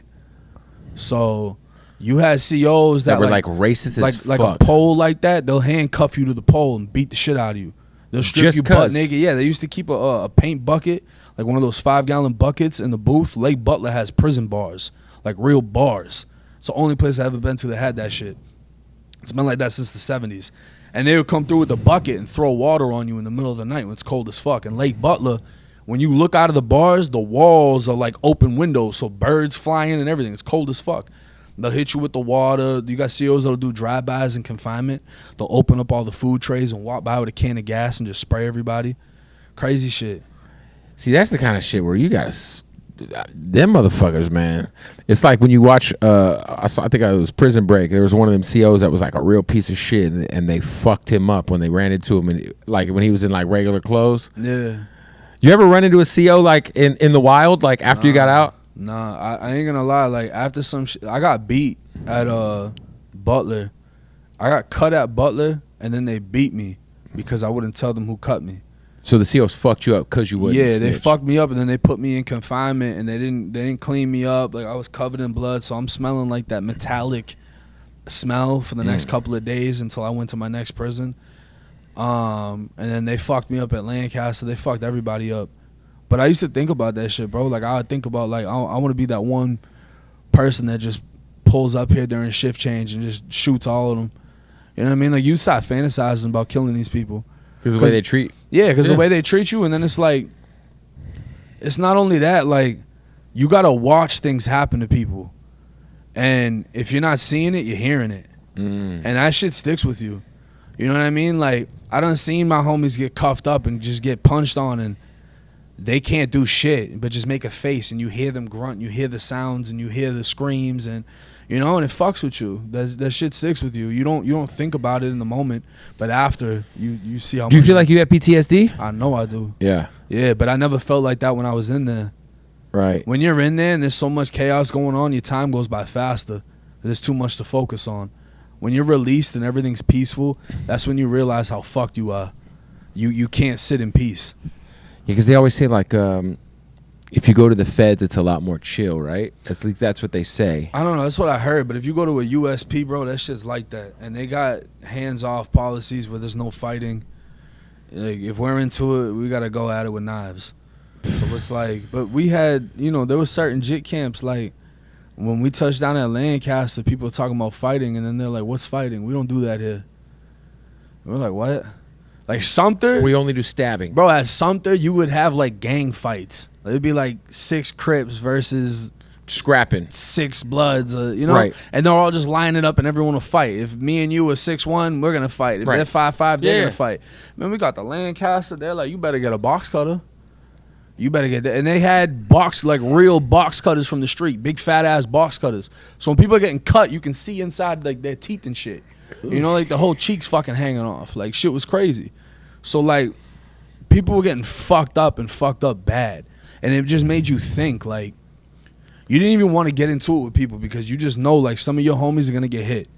So you had COs that were like racist as like fuck. a pole like that. They'll handcuff you to the pole and beat the shit out of you. They'll strip you butt naked. Yeah, they used to keep a paint bucket, like one of those 5-gallon buckets in the booth. Lake Butler has prison bars, like real bars. It's the only place I've ever been to that had that shit. It's been like that since the 70s. And they would come through with a bucket and throw water on you in the middle of the night when it's cold as fuck. And Lake Butler, when you look out of the bars, the walls are like open windows, so birds fly in and everything. It's cold as fuck. They'll hit you with the water. You got COs that'll do drive-bys in confinement. They'll open up all the food trays and walk by with a can of gas and just spray everybody. Crazy shit. See, that's the kind of shit where you guys, them motherfuckers, man. It's like when you watch, I think it was Prison Break. There was one of them COs that was like a real piece of shit, and they fucked him up when they ran into him, and like when he was in like regular clothes. Yeah. You ever run into a CO like in the wild, like after you got out? Nah, I ain't gonna lie. Like after some shit, I got beat. at Butler. I got cut at Butler, and then they beat me because I wouldn't tell them who cut me. So the COs fucked you up because you wouldn't Yeah, they snitch. fucked me up, and then they put me in confinement, and they didn't clean me up. Like, I was covered in blood, so I'm smelling like that metallic smell for the next couple of days until I went to my next prison. And then they fucked me up at Lancaster. They fucked everybody up. But I used to think about that shit, bro. Like, I would think about, like, I want to be that one person that just pulls up here during shift change and just shoots all of them. You know what I mean? Like, you start fantasizing about killing these people. Because the way they treat. Yeah, because the way they treat you, and then it's like, it's not only that, like, you got to watch things happen to people. And if you're not seeing it, you're hearing it. And that shit sticks with you. You know what I mean? Like, I done seen my homies get cuffed up and just get punched on, and they can't do shit but just make a face, and you hear them grunt, you hear the sounds, and you hear the screams, and you know, and it fucks with you. That shit sticks with you. You don't think about it in the moment, but after you see how. Do you feel like you have PTSD? I know I do. Yeah. Yeah, but I never felt like that when I was in there. Right. When you're in there and there's so much chaos going on, your time goes by faster. There's too much to focus on. When you're released and everything's peaceful, that's when you realize how fucked you are. You can't sit in peace. Yeah, because they always say, like, if you go to the feds, it's a lot more chill, right? At least that's what they say. I don't know. That's what I heard. But if you go to a USP, bro, that shit's like that. And they got hands-off policies where there's no fighting. Like, if we're into it, we got to go at it with knives. So it's like, but we had, you know, there was certain JIT camps, like, when we touched down at Lancaster, people were talking about fighting, and then they're like, what's fighting? We don't do that here. And we're like, what? Like, Sumter? We only do stabbing. Bro, at Sumter, you would have, like, gang fights. It'd be, like, 6 Crips versus scrapping 6 Bloods, you know? Right. And they're all just lining up, and everyone will fight. If me and you are 6'1", we're going to fight. If they're 5'5", they're going to fight. Man, we got the Lancaster. They're like, you better get a box cutter. You better get that. And they had real box cutters from the street, big fat ass box cutters. So when people are getting cut, you can see inside, like, their teeth and shit. You know, like, the whole cheeks fucking hanging off. Like, shit was crazy. So, like, people were getting fucked up and fucked up bad. And it just made you think, like, you didn't even want to get into it with people because you just know, like, some of your homies are gonna get hit.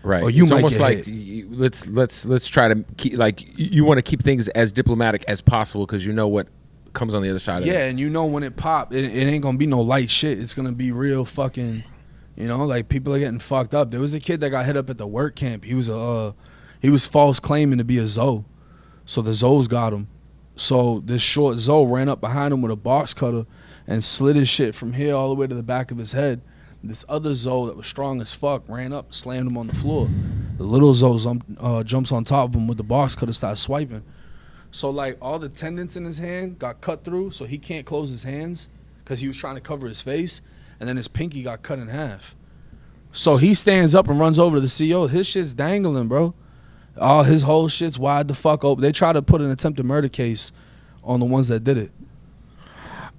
Right. Or you might almost get like hit. let's try to keep, like, you want to keep things as diplomatic as possible because you know what comes on the other side of it. Yeah, and you know when it pop, it ain't gonna be no light shit. It's gonna be real fucking, you know, like, people are getting fucked up. There was a kid that got hit up at the work camp. He was false claiming to be a Zoe. So the Zoes got him. So this short Zoe ran up behind him with a box cutter and slit his shit from here all the way to the back of his head. This other Zoe that was strong as fuck ran up, slammed him on the floor. The little Zoe jumps on top of him with the box cutter, starts swiping. So, like, all the tendons in his hand got cut through, so he can't close his hands because he was trying to cover his face, and then his pinky got cut in half. So he stands up and runs over to the CO. His shit's dangling, bro. All his whole shit's wide the fuck open. They try to put an attempted murder case on the ones that did it.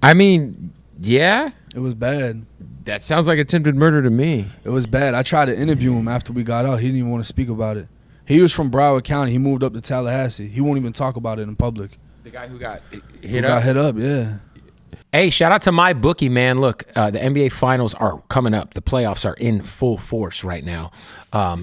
I mean, yeah. It was bad. That sounds like attempted murder to me. It was bad. I tried to interview him after we got out. He didn't even want to speak about it. He was from Broward County. He moved up to Tallahassee. He won't even talk about it in public. The guy who got hit up, yeah. Hey, shout out to my bookie, man. Look, the NBA Finals are coming up. The playoffs are in full force right now.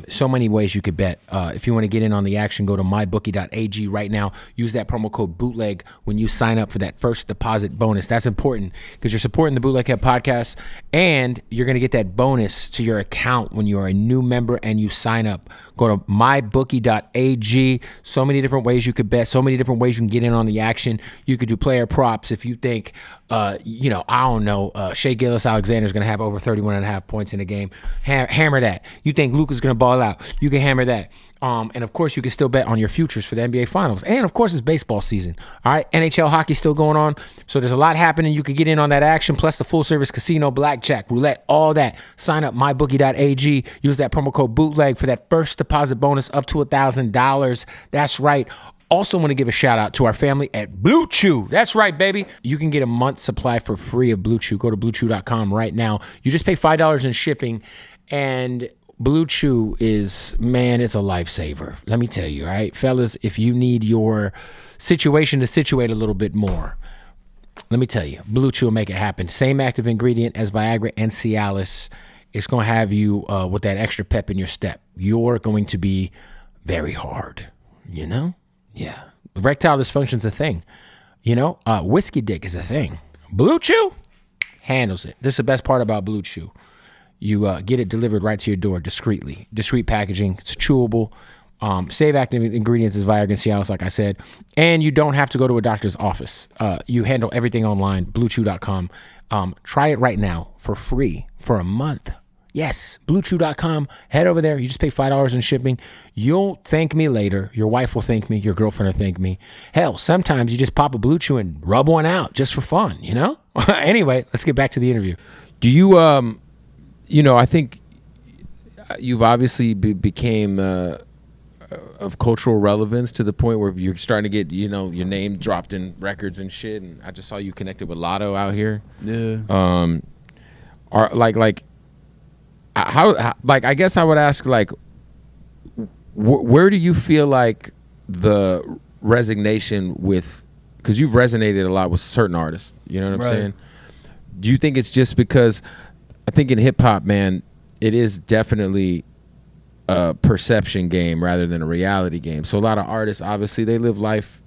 So many ways you could bet. If you want to get in on the action, go to mybookie.ag right now. Use that promo code BOOTLEG when you sign up for that first deposit bonus. That's important because you're supporting the Bootleg podcast, and you're going to get that bonus to your account when you are a new member and you sign up. Go to mybookie.ag. So many different ways you could bet. So many different ways you can get in on the action. You could do player props if you think, I don't know, Shai Gilgeous-Alexander is going to have over 31.5 points in a game. Hammer that. You think Luka's going to ball out. You can hammer that. And, of course, you can still bet on your futures for the NBA Finals. And, of course, it's baseball season. All right, NHL hockey still going on. So there's a lot happening. You could get in on that action, plus the full-service casino, blackjack, roulette, all that. Sign up, mybookie.ag. Use that promo code BOOTLEG for that first deposit bonus up to $1,000. That's right. Also want to give a shout out to our family at Blue Chew. That's right, baby. You can get a month's supply for free of Blue Chew. Go to bluechew.com right now. You just pay $5 in shipping, and Blue Chew is, man, it's a lifesaver. Let me tell you, all right? Fellas, if you need your situation to situate a little bit more, let me tell you, Blue Chew will make it happen. Same active ingredient as Viagra and Cialis. It's going to have you with that extra pep in your step. You're going to be very hard, you know? Yeah. Erectile dysfunction's a thing. You know, whiskey dick is a thing. Blue Chew handles it. This is the best part about Blue Chew. You get it delivered right to your door discreetly. Discreet packaging. It's chewable. Save active ingredients is Viagra and Cialis, like I said. And you don't have to go to a doctor's office. You handle everything online, bluechew.com. Try it right now for free for a month. Yes, bluechew.com. Head over there. You just pay $5 in shipping. You'll thank me later. Your wife will thank me. Your girlfriend will thank me. Hell, sometimes you just pop a Blue Chew and rub one out just for fun, you know? Anyway, let's get back to the interview. Do you, you know, I think you've obviously became of cultural relevance to the point where you're starting to get, you know, your name dropped in records and shit. And I just saw you connected with Lotto out here. Yeah. Are how like I guess I would ask, like, where do you feel like the resignation with, because you've resonated a lot with certain artists, you know what I'm saying? Do you think it's just because, I think in hip hop, man, it is definitely a perception game rather than a reality game. So a lot of artists, obviously, they live life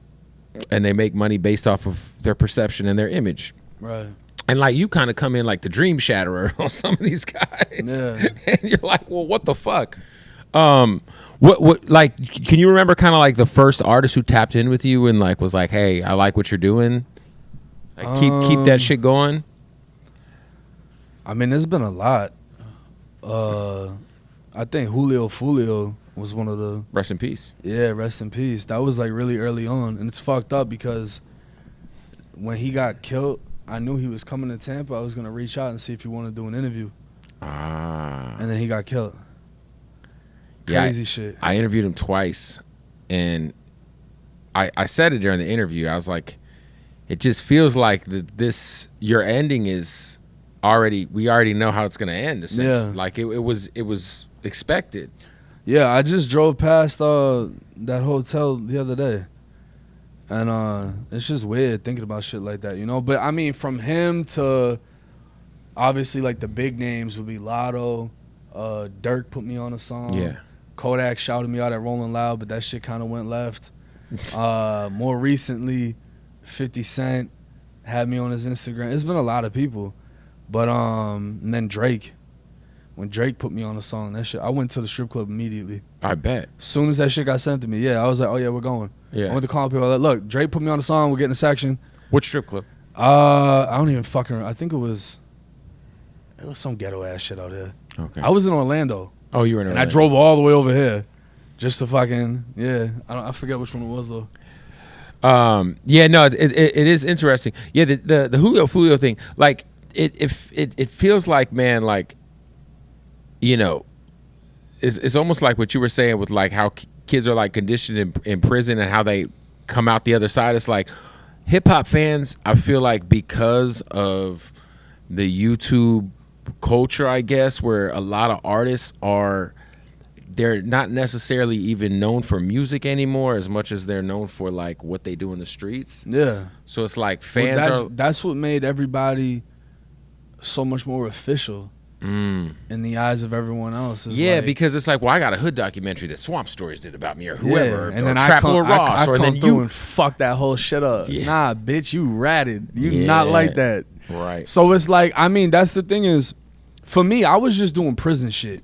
and they make money based off of their perception and their image. Right. And like you kind of come in like the dream shatterer on some of these guys. Yeah. And you're like, well, what the fuck? What like, can you remember kind of like the first artist who tapped in with you and like was like, hey, I like what you're doing? Like keep that shit going? I mean, there's been a lot. I think Julio Foolio was one of the... Rest in peace. Yeah, rest in peace. That was like really early on. And it's fucked up because when he got killed, I knew he was coming to Tampa. I was going to reach out and see if he wanted to do an interview. And then he got killed. Crazy shit. I interviewed him twice. And I said it during the interview. I was like, it just feels like your ending is already, we already know how it's going to end. Yeah. Like it was expected. Yeah, I just drove past that hotel the other day. And it's just weird thinking about shit like that, you know? But I mean, from him to obviously like the big names would be Lotto, Durk put me on a song. Yeah. Kodak shouted me out at Rolling Loud, but that shit kind of went left. More recently, 50 Cent had me on his Instagram. It's been a lot of people. But and then Drake. When Drake put me on a song, that shit, I went to the strip club immediately. I bet. As soon as that shit got sent to me, yeah, I was like, oh yeah, we're going. Yeah. I went to call people. I was like, look, Drake put me on a song. We're getting a section. What strip club? I don't even fucking. I think it was some ghetto ass shit out here. Okay. I was in Orlando. Oh, you were in Orlando. And I drove all the way over here, just to fucking I forget which one it was though. Yeah, no, it is interesting. Yeah, the Julio Foolio thing, like it feels like, man, like, you know, it's almost like what you were saying with like how kids are like conditioned in prison and how they come out the other side. It's like hip hop fans, I feel like, because of the YouTube culture, I guess, where a lot of artists they're not necessarily even known for music anymore as much as they're known for like what they do in the streets. Yeah. So it's like fans that's what made everybody so much more official in the eyes of everyone else. Yeah, like, because it's like, well, I got a hood documentary that Swamp Stories did about me or whoever, and then Traploreross, or then you and fuck that whole shit up. Yeah. Nah, bitch, you ratted. You not like that. Right. So it's like, I mean, that's the thing is, for me, I was just doing prison shit.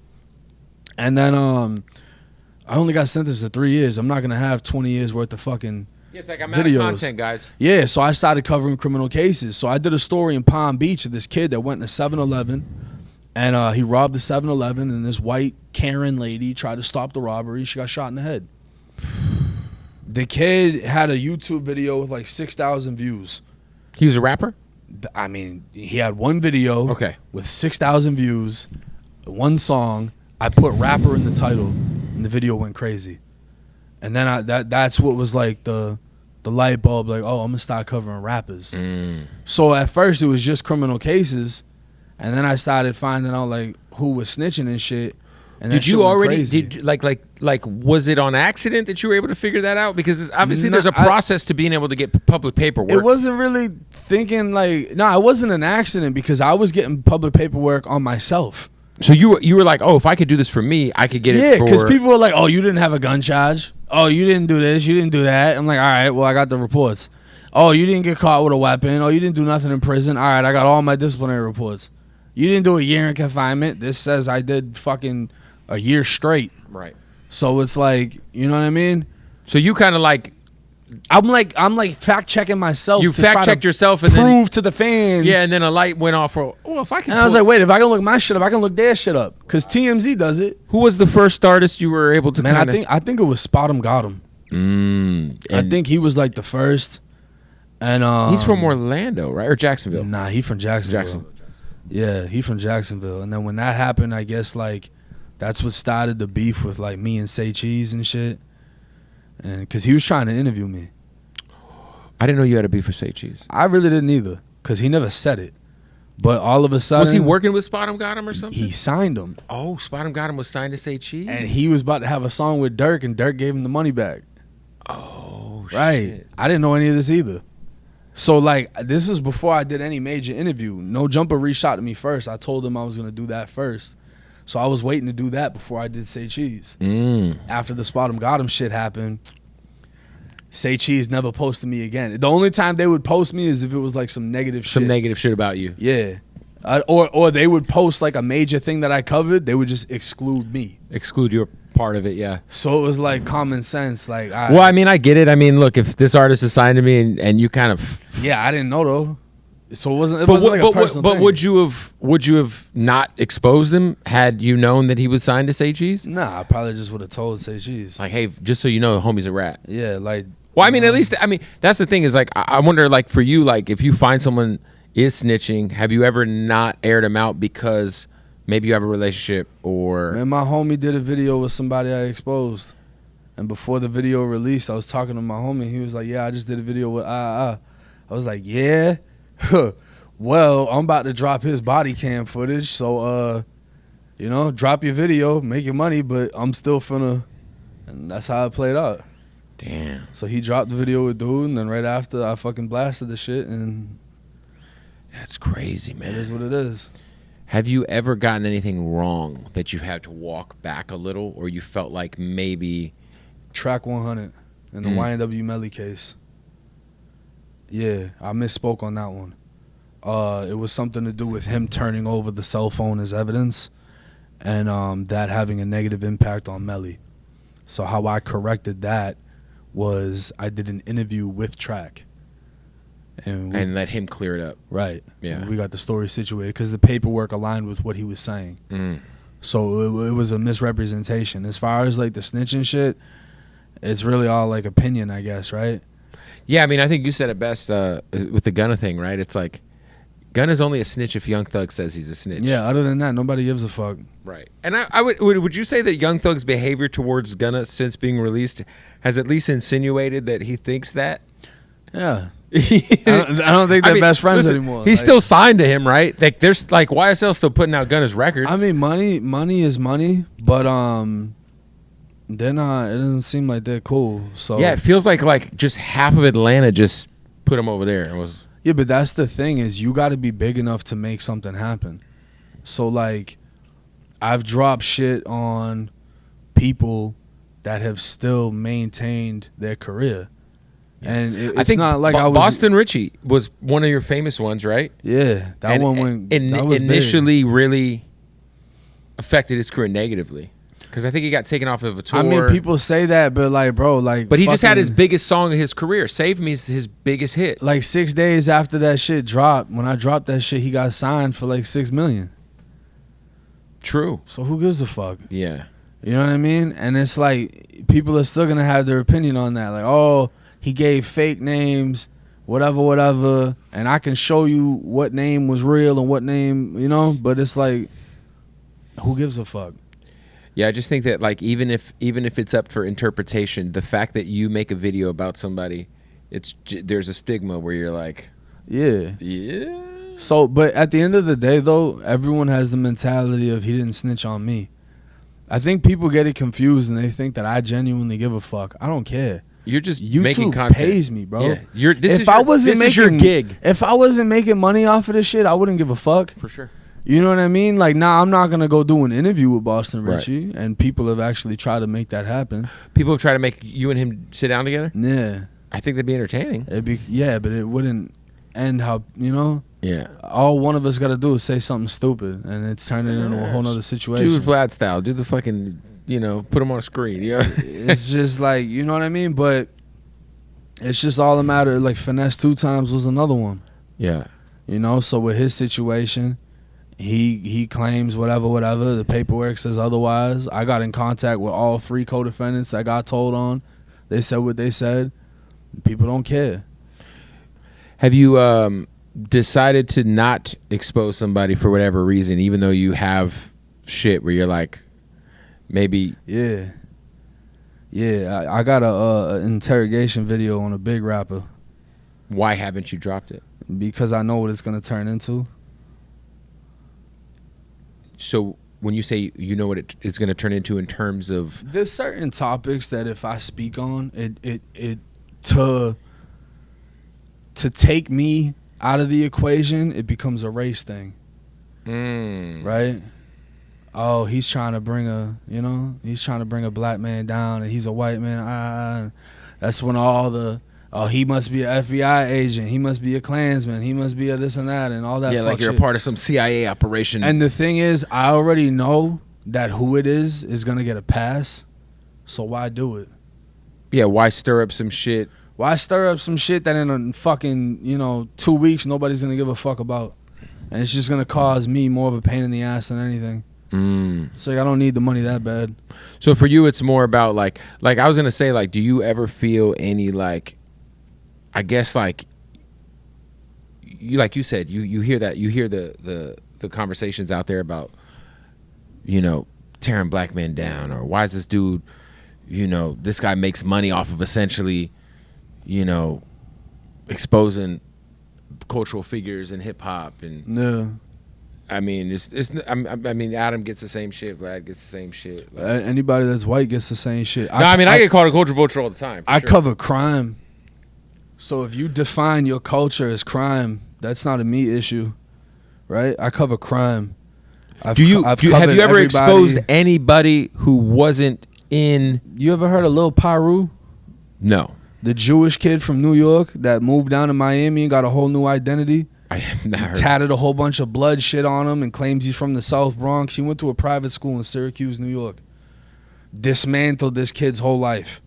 And then I only got sentenced to 3 years. I'm not going to have 20 years worth of fucking it's like I'm videos. out of content, guys. Yeah, so I started covering criminal cases. So I did a story in Palm Beach of this kid that went in a 7-Eleven. And he robbed the 7-Eleven, and this white Karen lady tried to stop the robbery. She got shot in the head. The kid had a YouTube video with like 6,000 views. He was a rapper? I mean, he had one video with 6,000 views, one song. I put rapper in the title, and the video went crazy. And then that's what was like the light bulb, like, oh, I'm going to start covering rappers. So at first, it was just criminal cases. And then I started finding out like who was snitching and shit. And did you already like was it on accident that you were able to figure that out? Because obviously there's a process to being able to get public paperwork. It wasn't really thinking like, it wasn't an accident because I was getting public paperwork on myself. So you were like, oh, if I could do this for me, I could get it. Yeah, because people were like, oh, you didn't have a gun charge. Oh, you didn't do this. You didn't do that. I'm like, all right, well, I got the reports. Oh, you didn't get caught with a weapon. Oh, you didn't do nothing in prison. All right, I got all my disciplinary reports. You didn't do a year in confinement. This says I did fucking a year straight. Right. So it's like, you know what I mean? So you kind of like, I'm like fact checking myself. You to fact try checked to yourself and prove to the fans. Yeah, and then a light went off for, oh, if I can. And I was like, wait, if I can look my shit up, I can look their shit up. Because TMZ does it. Who was the first artist you were able to Man, kinda... I think it was Spot 'em Got 'em. I think he was like the first. And he's from Orlando, right? Or Jacksonville? Nah, he from Jacksonville. Yeah, he from Jacksonville. And then when that happened, I guess like that's what started the beef with like me and Say Cheese and shit. And because he was trying to interview me. I didn't know you had a beef for Say Cheese. I really didn't either, because he never said it. But all of a sudden, was he working with Spot 'em Got 'em or something? He signed him. Oh, Spot 'em Got 'em was signed to Say Cheese? And he was about to have a song with Durk, and Durk gave him the money back. Oh, right. shit. I didn't know any of this either. So, like, this is before I did any major interview. No Jumper reached out to me first. I told him I was going to do that first. So I was waiting to do that before I did Say Cheese. After the Spot 'em Got 'em shit happened, Say Cheese never posted me again. The only time they would post me is if it was like some negative shit. Some negative shit about you. Yeah. Or they would post like a major thing that I covered. They would just exclude me. Exclude your part of it, yeah. So it was like common sense. Like, well, I mean, I get it. I mean, look, if this artist is signed to me and you kind of... Yeah, I didn't know though. So it wasn't like a personal But thing. would you have not exposed him had you known that he was signed to Say Cheese? Nah, I probably just would have told Say Cheese. Like, hey, just so you know, homie's a rat. Yeah, like... Well, I mean, at least, I mean, that's the thing is, like, I wonder, like, for you, like, if you find someone is snitching, have you ever not aired him out because maybe you have a relationship or... Man, my homie did a video with somebody I exposed. And before the video released, I was talking to my homie. He was like, yeah, I just did a video with I was like, yeah? Well, I'm about to drop his body cam footage. So, you know, drop your video, make your money, but I'm still finna... And that's how it played out. Damn. So he dropped the video with dude, and then right after, I fucking blasted the shit, and... That's crazy, man. It is what it is. Have you ever gotten anything wrong that you had to walk back a little, or you felt like maybe... Track 100 in the YNW Melly case. Yeah, I misspoke on that one. It was something to do with him turning over the cell phone as evidence, and that having a negative impact on Melly. So how I corrected that was I did an interview with Track. And let him clear it up. Right. Yeah. We got the story situated because the paperwork aligned with what he was saying. So it was a misrepresentation. As far as like the snitching shit, it's really all like opinion, I guess, right? Yeah, I mean, I think you said it best with the Gunna thing, right? It's like, Gunna's only a snitch if Young Thug says he's a snitch. Yeah, other than that, nobody gives a fuck. Right. And I would you say that Young Thug's behavior towards Gunna since being released has at least insinuated that he thinks that? Yeah. I don't think they're best friends anymore. He's still signed to him, right? Like, there's like YSL still putting out Gunna's records. I mean, money is money, but they're not. It doesn't seem like they're cool. So yeah, it feels like just half of Atlanta just put him over there. It was yeah, but that's the thing is you got to be big enough to make something happen. So like, I've dropped shit on people that have still maintained their career. And it's I think not like I was... Boston Richie was one of your famous ones, right? Yeah, that one went... that was initially big. really affected his career negatively. Because I think he got taken off of a tour. I mean, people say that, but like, bro, like... But he just had his biggest song of his career. Save Me's his biggest hit. Like 6 days after that shit dropped, when I dropped that shit, he got signed for like $6 million. True. So who gives a fuck? Yeah. You know what I mean? And it's like, people are still going to have their opinion on that. Like, oh... He gave fake names, whatever, and I can show you what name was real and what name, you know. But it's like, who gives a fuck? Yeah, I just think that like even if it's up for interpretation, the fact that you make a video about somebody, there's a stigma where you're like, yeah. Yeah. So, but at the end of the day, though, everyone has the mentality of he didn't snitch on me. I think people get it confused and they think that I genuinely give a fuck. I don't care. You're just YouTube making content. pays me, bro. Yeah, this is your gig. If I wasn't making money off of this shit, I wouldn't give a fuck. For sure. You know what I mean? Like, now I'm not going to go do an interview with Boston Right. Richie, and people have actually tried to make that happen. People have tried to make you and him sit down together. Yeah. I think that'd be entertaining. Yeah, but it wouldn't end how, you know? Yeah. All one of us got to do is say something stupid, and it's turning into a whole nother situation. Do the Vlad style. Do the fucking, you know, put him on a screen. You know? It's just like, you know what I mean? But it's just all a matter of, like, finesse 2 times was another one. Yeah. You know, so with his situation, he claims whatever. The paperwork says otherwise. I got in contact with all 3 co-defendants that got told on. They said what they said. People don't care. Have you decided to not expose somebody for whatever reason, even though you have shit where you're like, maybe? Yeah. I got a interrogation video on a big rapper Why haven't you dropped it? because I know what it's gonna turn into. So when you say you know what it's going to turn into in terms of, There's certain topics that if I speak on it to take me out of the equation, it becomes a race thing, right? Oh, he's trying to bring a black man down, and he's a white man. That's when he must be an FBI agent, he must be a Klansman, he must be a this and that, and all that. yeah, like you're shit. a part of some CIA operation. And the thing is, I already know that who it is gonna get a pass, so why do it? Yeah, why stir up some shit? Why stir up some shit that in a fucking, 2 weeks nobody's gonna give a fuck about? And it's just gonna cause me more of a pain in the ass than anything. It's like, I don't need the money that bad. So for you, it's more about like I was gonna say, like, do you ever feel any, like, I guess, like you said, you hear the conversations out there about, tearing black men down, or why is this dude, this guy makes money off of essentially, exposing cultural figures in hip hop. And Yeah. I mean, I mean, Adam gets the same shit, Vlad gets the same shit. Like, Anybody that's white gets the same shit. I get called a culture vulture all the time. I sure. cover crime. So if you define your culture as crime, that's not a me issue, right? I cover crime. Have you covered ever everybody. exposed anybody who wasn't in? You ever heard of Lil Pyru? No, The Jewish kid from New York that moved down to Miami and got a whole new identity. I have not heard. Tatted a whole bunch of blood shit on him and claims he's from the South Bronx. He went to a private school in Syracuse, New York. Dismantled this kid's whole life.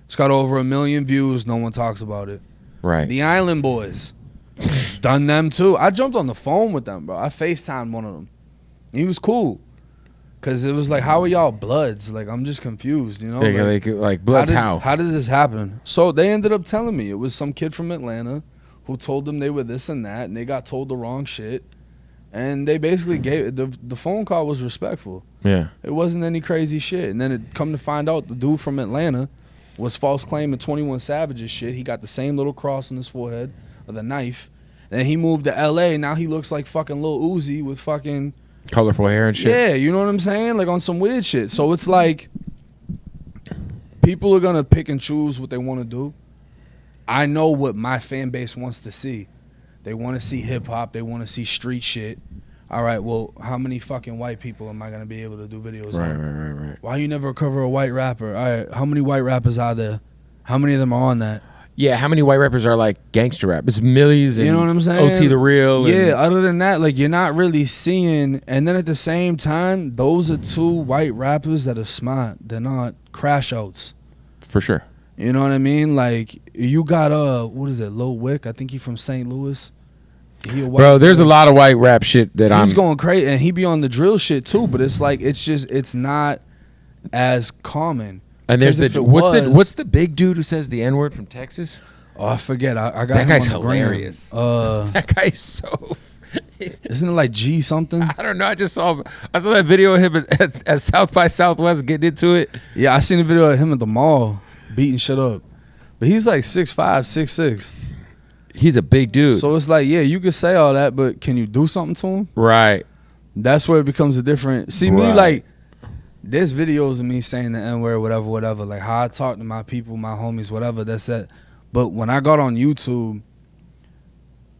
It's got over 1 million views. No one talks about it. Right. The Island Boys. Done them too. I jumped on the phone with them, bro. I FaceTimed one of them. He was cool. Cause it was like, how are y'all bloods? Like, I'm just confused, like bloods. How did this happen? So they ended up telling me it was some kid from Atlanta who told them they were this and that, and they got told the wrong shit. And they basically gave the phone call was respectful. Yeah. It wasn't any crazy shit. And then it come to find out the dude from Atlanta was false claiming 21 Savage's shit. He got the same little cross on his forehead with a knife. And then he moved to LA. Now he looks like fucking Lil Uzi with fucking Colorful hair and shit. Yeah, you know what I'm saying? Like on some weird shit. So it's like people are gonna pick and choose what they want to do. I know what my fan base wants to see. They want to see hip hop. They want to see street shit. All right, well, how many fucking white people am I gonna be able to do videos on? Right. Why you never cover a white rapper? All right, how many white rappers are there? How many of them are on that? Yeah, how many white rappers are like gangster rap? It's Millies and You know what I'm saying? OT the Real. Yeah, and, other than that, like, you're not really seeing. And then at the same time, those are 2 white rappers that are smart. They're not crash outs. for sure. You know what I mean? Like, you got what is it, Lil Wick? I think he from St. Louis. He a white Bro, there's dude. a lot of white rap shit that He's I'm going crazy, and he be on the drill shit too. But it's like, it's not as common. And there's 'Cause the if it what's the big dude who says the N-word from Texas? Oh, I forget. I got That him guy's on the gram. hilarious. That guy's so. Isn't it like G something? I don't know. I saw that video of him at South by Southwest getting into it. Yeah, I seen a video of him at the mall beating shit up. But he's like 6'5", 6'6". He's a big dude. So it's like, yeah, you could say all that, but can you do something to him? Right. That's where it becomes a different. See, me, Right. like, there's videos of me saying the N-word, whatever. Like, how I talk to my people, my homies, whatever, that's it. But when I got on YouTube,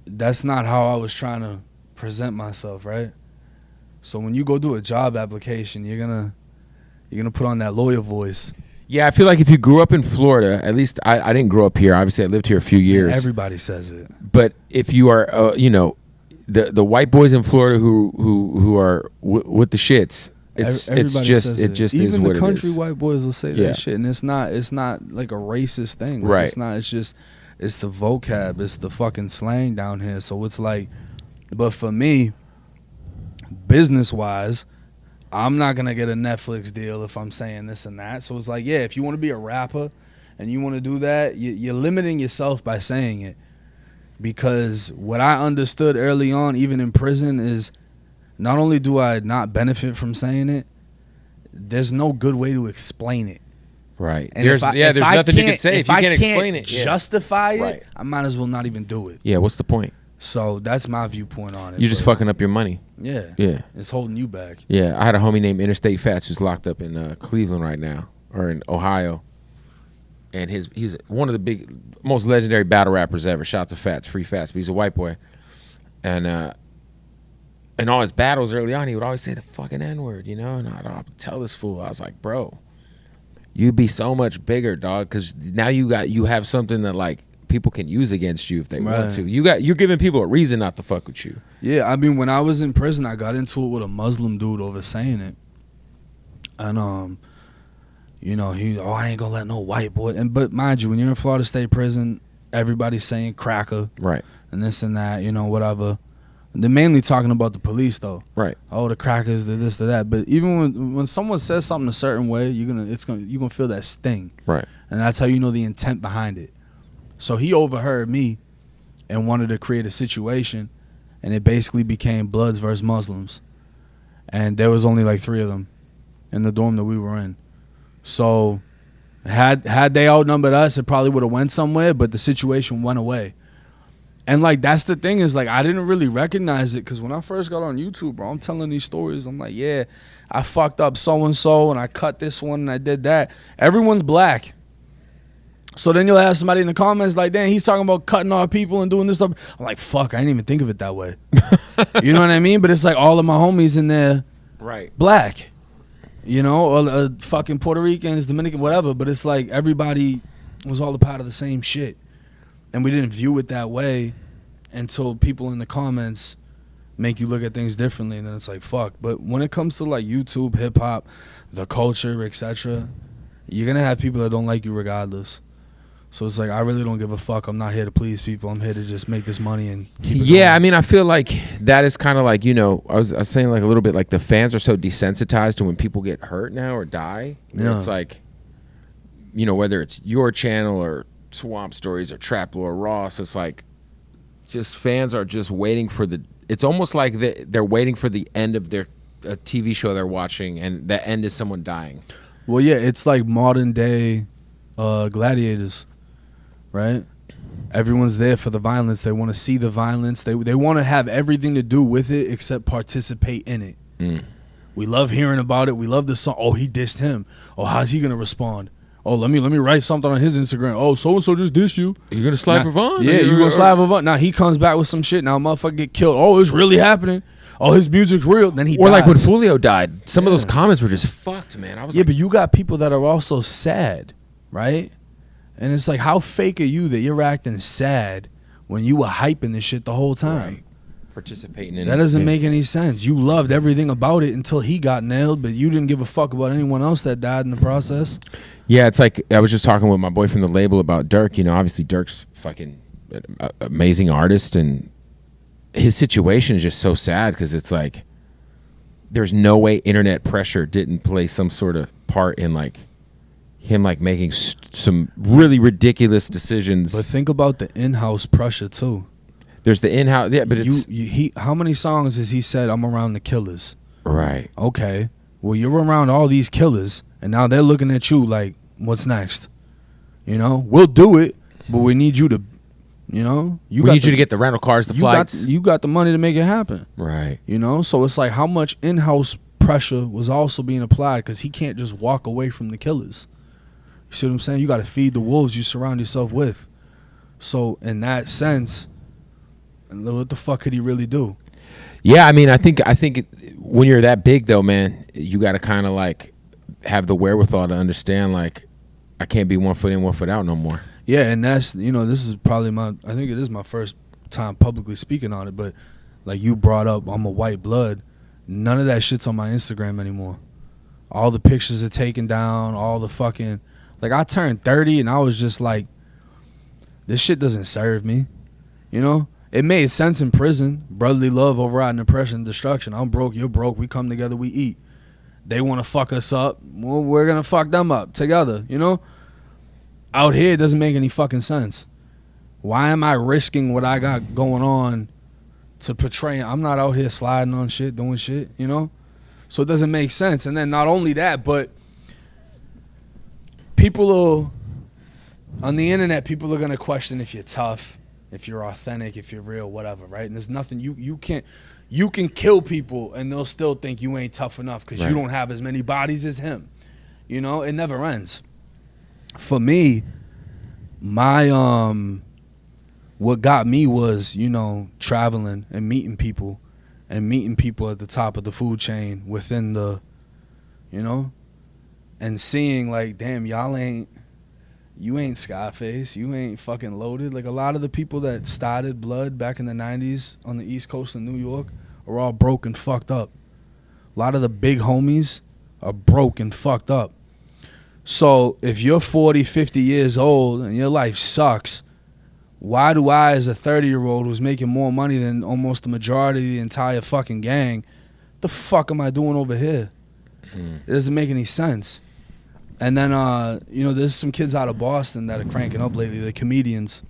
that's not how I was trying to present myself, right? So when you go do a job application, you're gonna put on that lawyer voice. Yeah, I feel like if you grew up in Florida, at least I didn't grow up here. Obviously, I lived here a few years. Everybody says it. But if you are, you know, the white boys in Florida who are with the shits, it's just even is what the country it is. white boys will say that shit, and it's not like a racist thing. Like, right. It's not. It's just it's the vocab. It's the fucking slang down here. So it's like, but for me, business wise, I'm not gonna get a Netflix deal if I'm saying this and that. So it's like, yeah, if you want to be a rapper and you want to do that, you're limiting yourself by saying it. Because what I understood early on, even in prison, is not only do I not benefit from saying it, there's no good way to explain it. Right. And There's nothing you can say if you can't explain it. Justify it, right. I might as well not even do it. Yeah, what's the point? So that's my viewpoint on it. You're just fucking up your money. Yeah. Yeah. It's holding you back. Yeah, I had a homie named Interstate Fats who's locked up in Cleveland right now, or in Ohio. And he's one of the most legendary battle rappers ever. Shout out to Fats, free Fats, but he's a white boy. And in all his battles early on, he would always say the fucking N-word, you know? And I'd tell this fool, I was like, bro, you'd be so much bigger, dog, because now you have something that, like, people can use against you if they want to. You're giving people a reason not to fuck with you. Yeah, I mean, when I was in prison, I got into it with a Muslim dude over saying it. And you know, I ain't gonna let no white boy. But mind you, when you're in Florida State Prison, everybody's saying cracker, right, and this and that, you know, whatever. They're mainly talking about the police, though. Right. Oh, the crackers, the this, the that. But even when someone says something a certain way, you're gonna feel that sting. Right. And that's how you know the intent behind it. So he overheard me and wanted to create a situation, and it basically became Bloods versus Muslims. And there was only like 3 of them in the dorm that we were in. So had they outnumbered us, it probably would have went somewhere, but the situation went away. And like, that's the thing, is like, I didn't really recognize it, because when I first got on YouTube, bro, I'm telling these stories. I'm like, yeah, I fucked up so-and-so, and I cut this one, and I did that. Everyone's black. So then you'll have somebody in the comments like, damn, he's talking about cutting our people and doing this stuff. I'm like, fuck, I didn't even think of it that way. You know what I mean? But it's like all of my homies in there, right, black, you know, or fucking Puerto Ricans, Dominican, whatever. But it's like everybody was all a part of the same shit. And we didn't view it that way until people in the comments make you look at things differently. And then it's like, fuck. But when it comes to like YouTube, hip hop, the culture, etc., you're going to have people that don't like you regardless. So it's like, I really don't give a fuck. I'm not here to please people. I'm here to just make this money and keep it going. I mean, I feel like that is kind of like, you know, I was saying like a little bit like the fans are so desensitized to when people get hurt now or die. Yeah. It's like, you know, whether it's your channel or Swamp Stories or Traploreross, it's like just fans are just waiting for it's almost like they're waiting for the end of their TV show they're watching, and the end is someone dying. Well, yeah, it's like modern day gladiators. Right? Everyone's there for the violence. They want to see the violence. They want to have everything to do with it except participate in it. Mm. We love hearing about it. We love the song. Oh, he dissed him. Oh, how's he gonna respond? Oh, let me write something on his Instagram. Oh, so and so just dissed you. You're gonna slide for Vaughn? Yeah, you're gonna slide for Vaughn. Now he comes back with some shit. Now motherfucker get killed. Oh, it's really happening. Oh, his music's real. Then he dies. Like when Foolio died. Some of those comments were just fucked, man. I was but you got people that are also sad, right? And it's like, how fake are you that you're acting sad when you were hyping this shit the whole time? Right. Participating in it. That doesn't make any sense. You loved everything about it until he got nailed, but you didn't give a fuck about anyone else that died in the process. Yeah, it's like, I was just talking with my boy from the label about Durk. You know, obviously Durk's fucking amazing artist, and his situation is just so sad because it's like, there's no way internet pressure didn't play some sort of part in like him like making some really ridiculous decisions. But think about the in-house pressure too. There's the in-house, yeah, but how many songs has he said, I'm around the killers? Right. Okay. Well, you're around all these killers, and now they're looking at you like, what's next? You know, we'll do it, but we need you to, you know, we need you to get the rental cars, the flights. You got the money to make it happen. Right. You know, so it's like, how much in-house pressure was also being applied, because he can't just walk away from the killers. You see what I'm saying? You got to feed the wolves you surround yourself with. So in that sense, what the fuck could he really do? Yeah, I mean, I think when you're that big though, man, you got to kind of like have the wherewithal to understand like I can't be 1 foot in, 1 foot out no more. Yeah, and that's, this is probably I think it is my first time publicly speaking on it, but like you brought up, I'm a white blood. None of that shit's on my Instagram anymore. All the pictures are taken down, all the fucking, like I turned 30 and I was just like, this shit doesn't serve me, It made sense in prison. Brotherly love overriding oppression and destruction. I'm broke, you're broke, we come together, we eat. They want to fuck us up, well, we're going to fuck them up together, Out here, it doesn't make any fucking sense. Why am I risking what I got going on to portray? I'm not out here sliding on shit, doing shit, So it doesn't make sense. And then not only that, but on the internet, people are going to question if you're tough, if you're authentic, if you're real, whatever, right? And there's nothing, you can kill people and they'll still think you ain't tough enough because you don't have as many bodies as him. It never ends. For me, my what got me was, traveling and meeting people at the top of the food chain within the, and seeing like, damn, you ain't Scarface, you ain't fucking loaded. Like a lot of the people that started Blood back in the 90s on the East Coast of New York are all broke and fucked up. A lot of the big homies are broke and fucked up. So if you're 40, 50 years old and your life sucks, why do I, as a 30-year-old who's making more money than almost the majority of the entire fucking gang, the fuck am I doing over here? It doesn't make any sense. And then, there's some kids out of Boston that are cranking up lately. They're comedians.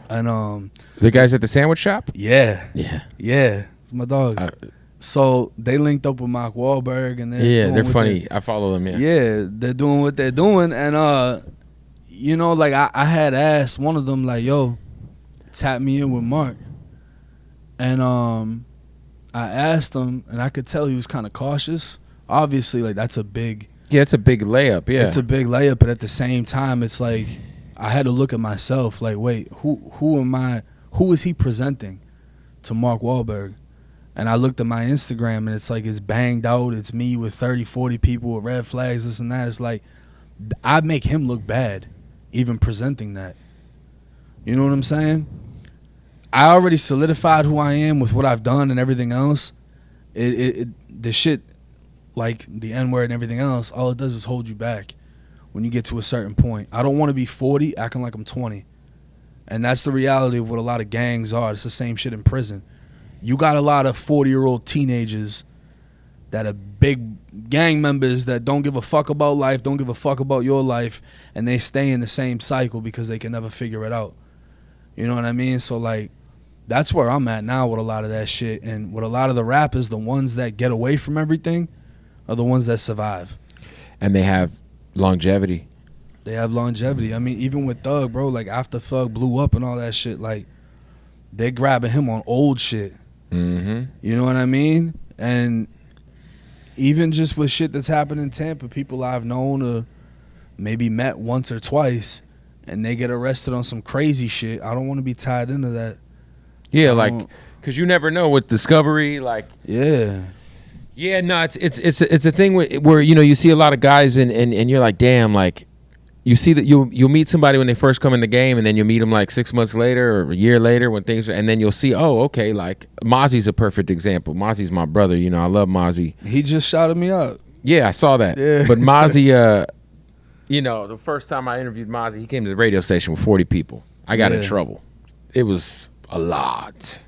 And the guys at the sandwich shop? Yeah. It's my dogs. So they linked up with Mark Wahlberg, and they're funny. I follow them. Yeah, they're doing what they're doing, and like I had asked one of them, like, yo, tap me in with Mark, and I asked him, and I could tell he was kind of cautious. Obviously, like that's a big. Yeah, it's a big layup. Yeah, it's a big layup, but at the same time, it's like I had to look at myself. Like, wait, who am I? Who is he presenting to Mark Wahlberg? And I looked at my Instagram, and it's like it's banged out. It's me with 30, 40 people with red flags, this and that. It's like I make him look bad, even presenting that. You know what I'm saying? I already solidified who I am with what I've done and everything else. The shit. Like the N-word and everything else, all it does is hold you back when you get to a certain point. I don't want to be 40 acting like I'm 20. And that's the reality of what a lot of gangs are. It's the same shit in prison. You got a lot of 40-year-old teenagers that are big gang members that don't give a fuck about life, don't give a fuck about your life, and they stay in the same cycle because they can never figure it out. You know what I mean? So, like, that's where I'm at now with a lot of that shit. And with a lot of the rappers, the ones that get away from everything are the ones that survive. And they have longevity. They have longevity. I mean, even with Thug, bro, like after Thug blew up and all that shit, like they're grabbing him on old shit. Mm-hmm. You know what I mean? And even just with shit that's happened in Tampa, people I've known or maybe met once or twice, and they get arrested on some crazy shit. I don't want to be tied into that. Yeah, like, because you never know with discovery, like. Yeah. Yeah, no, it's a thing where you see a lot of guys and you're like, damn, like you see that you'll meet somebody when they first come in the game, and then you'll meet them like 6 months later or a year later when things are, and then you'll see, oh, okay, like Mozzie's a perfect example. Mozzie's my brother, I love Mozzie. He just shouted me out. Yeah, I saw that. Yeah. But Mozzie, the first time I interviewed Mozzie, he came to the radio station with 40 people. I got in trouble. It was a lot.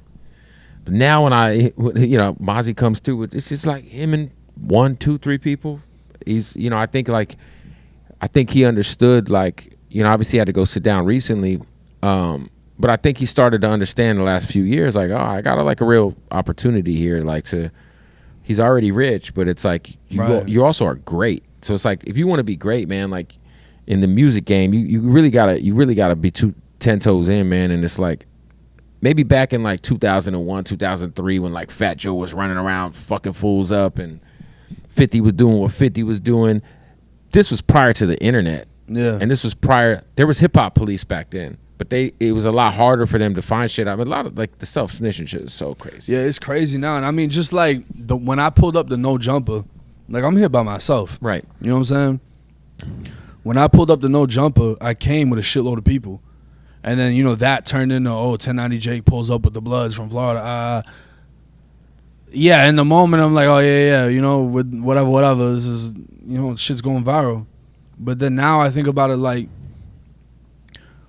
But now when Mozzie comes through, it's just like him and 1, 2, 3 people. He's, I think he understood, like, obviously he had to go sit down recently. But I think he started to understand the last few years, like, oh, I got a real opportunity here. Like he's already rich, but it's like, you also are great. So it's like, if you want to be great, man, like in the music game, you really gotta be 10 toes in, man. And it's like, maybe back in like 2001, 2003, when like Fat Joe was running around fucking fools up and 50 was doing what 50 was doing. This was prior to the internet. Yeah. And this was prior. There was hip hop police back then. but it was a lot harder for them to find shit. I mean, a lot of like the self-snitching shit is so crazy. Yeah, it's crazy now. And I mean, just like when I pulled up the no jumper, like I'm here by myself. Right. You know what I'm saying? When I pulled up the no jumper, I came with a shitload of people. And then, you know, that turned into, 1090 Jake pulls up with the Bloods from Florida. Yeah, in the moment, I'm like, oh, yeah, you know, with whatever. This is, you know, shit's going viral. But then now I think about it like,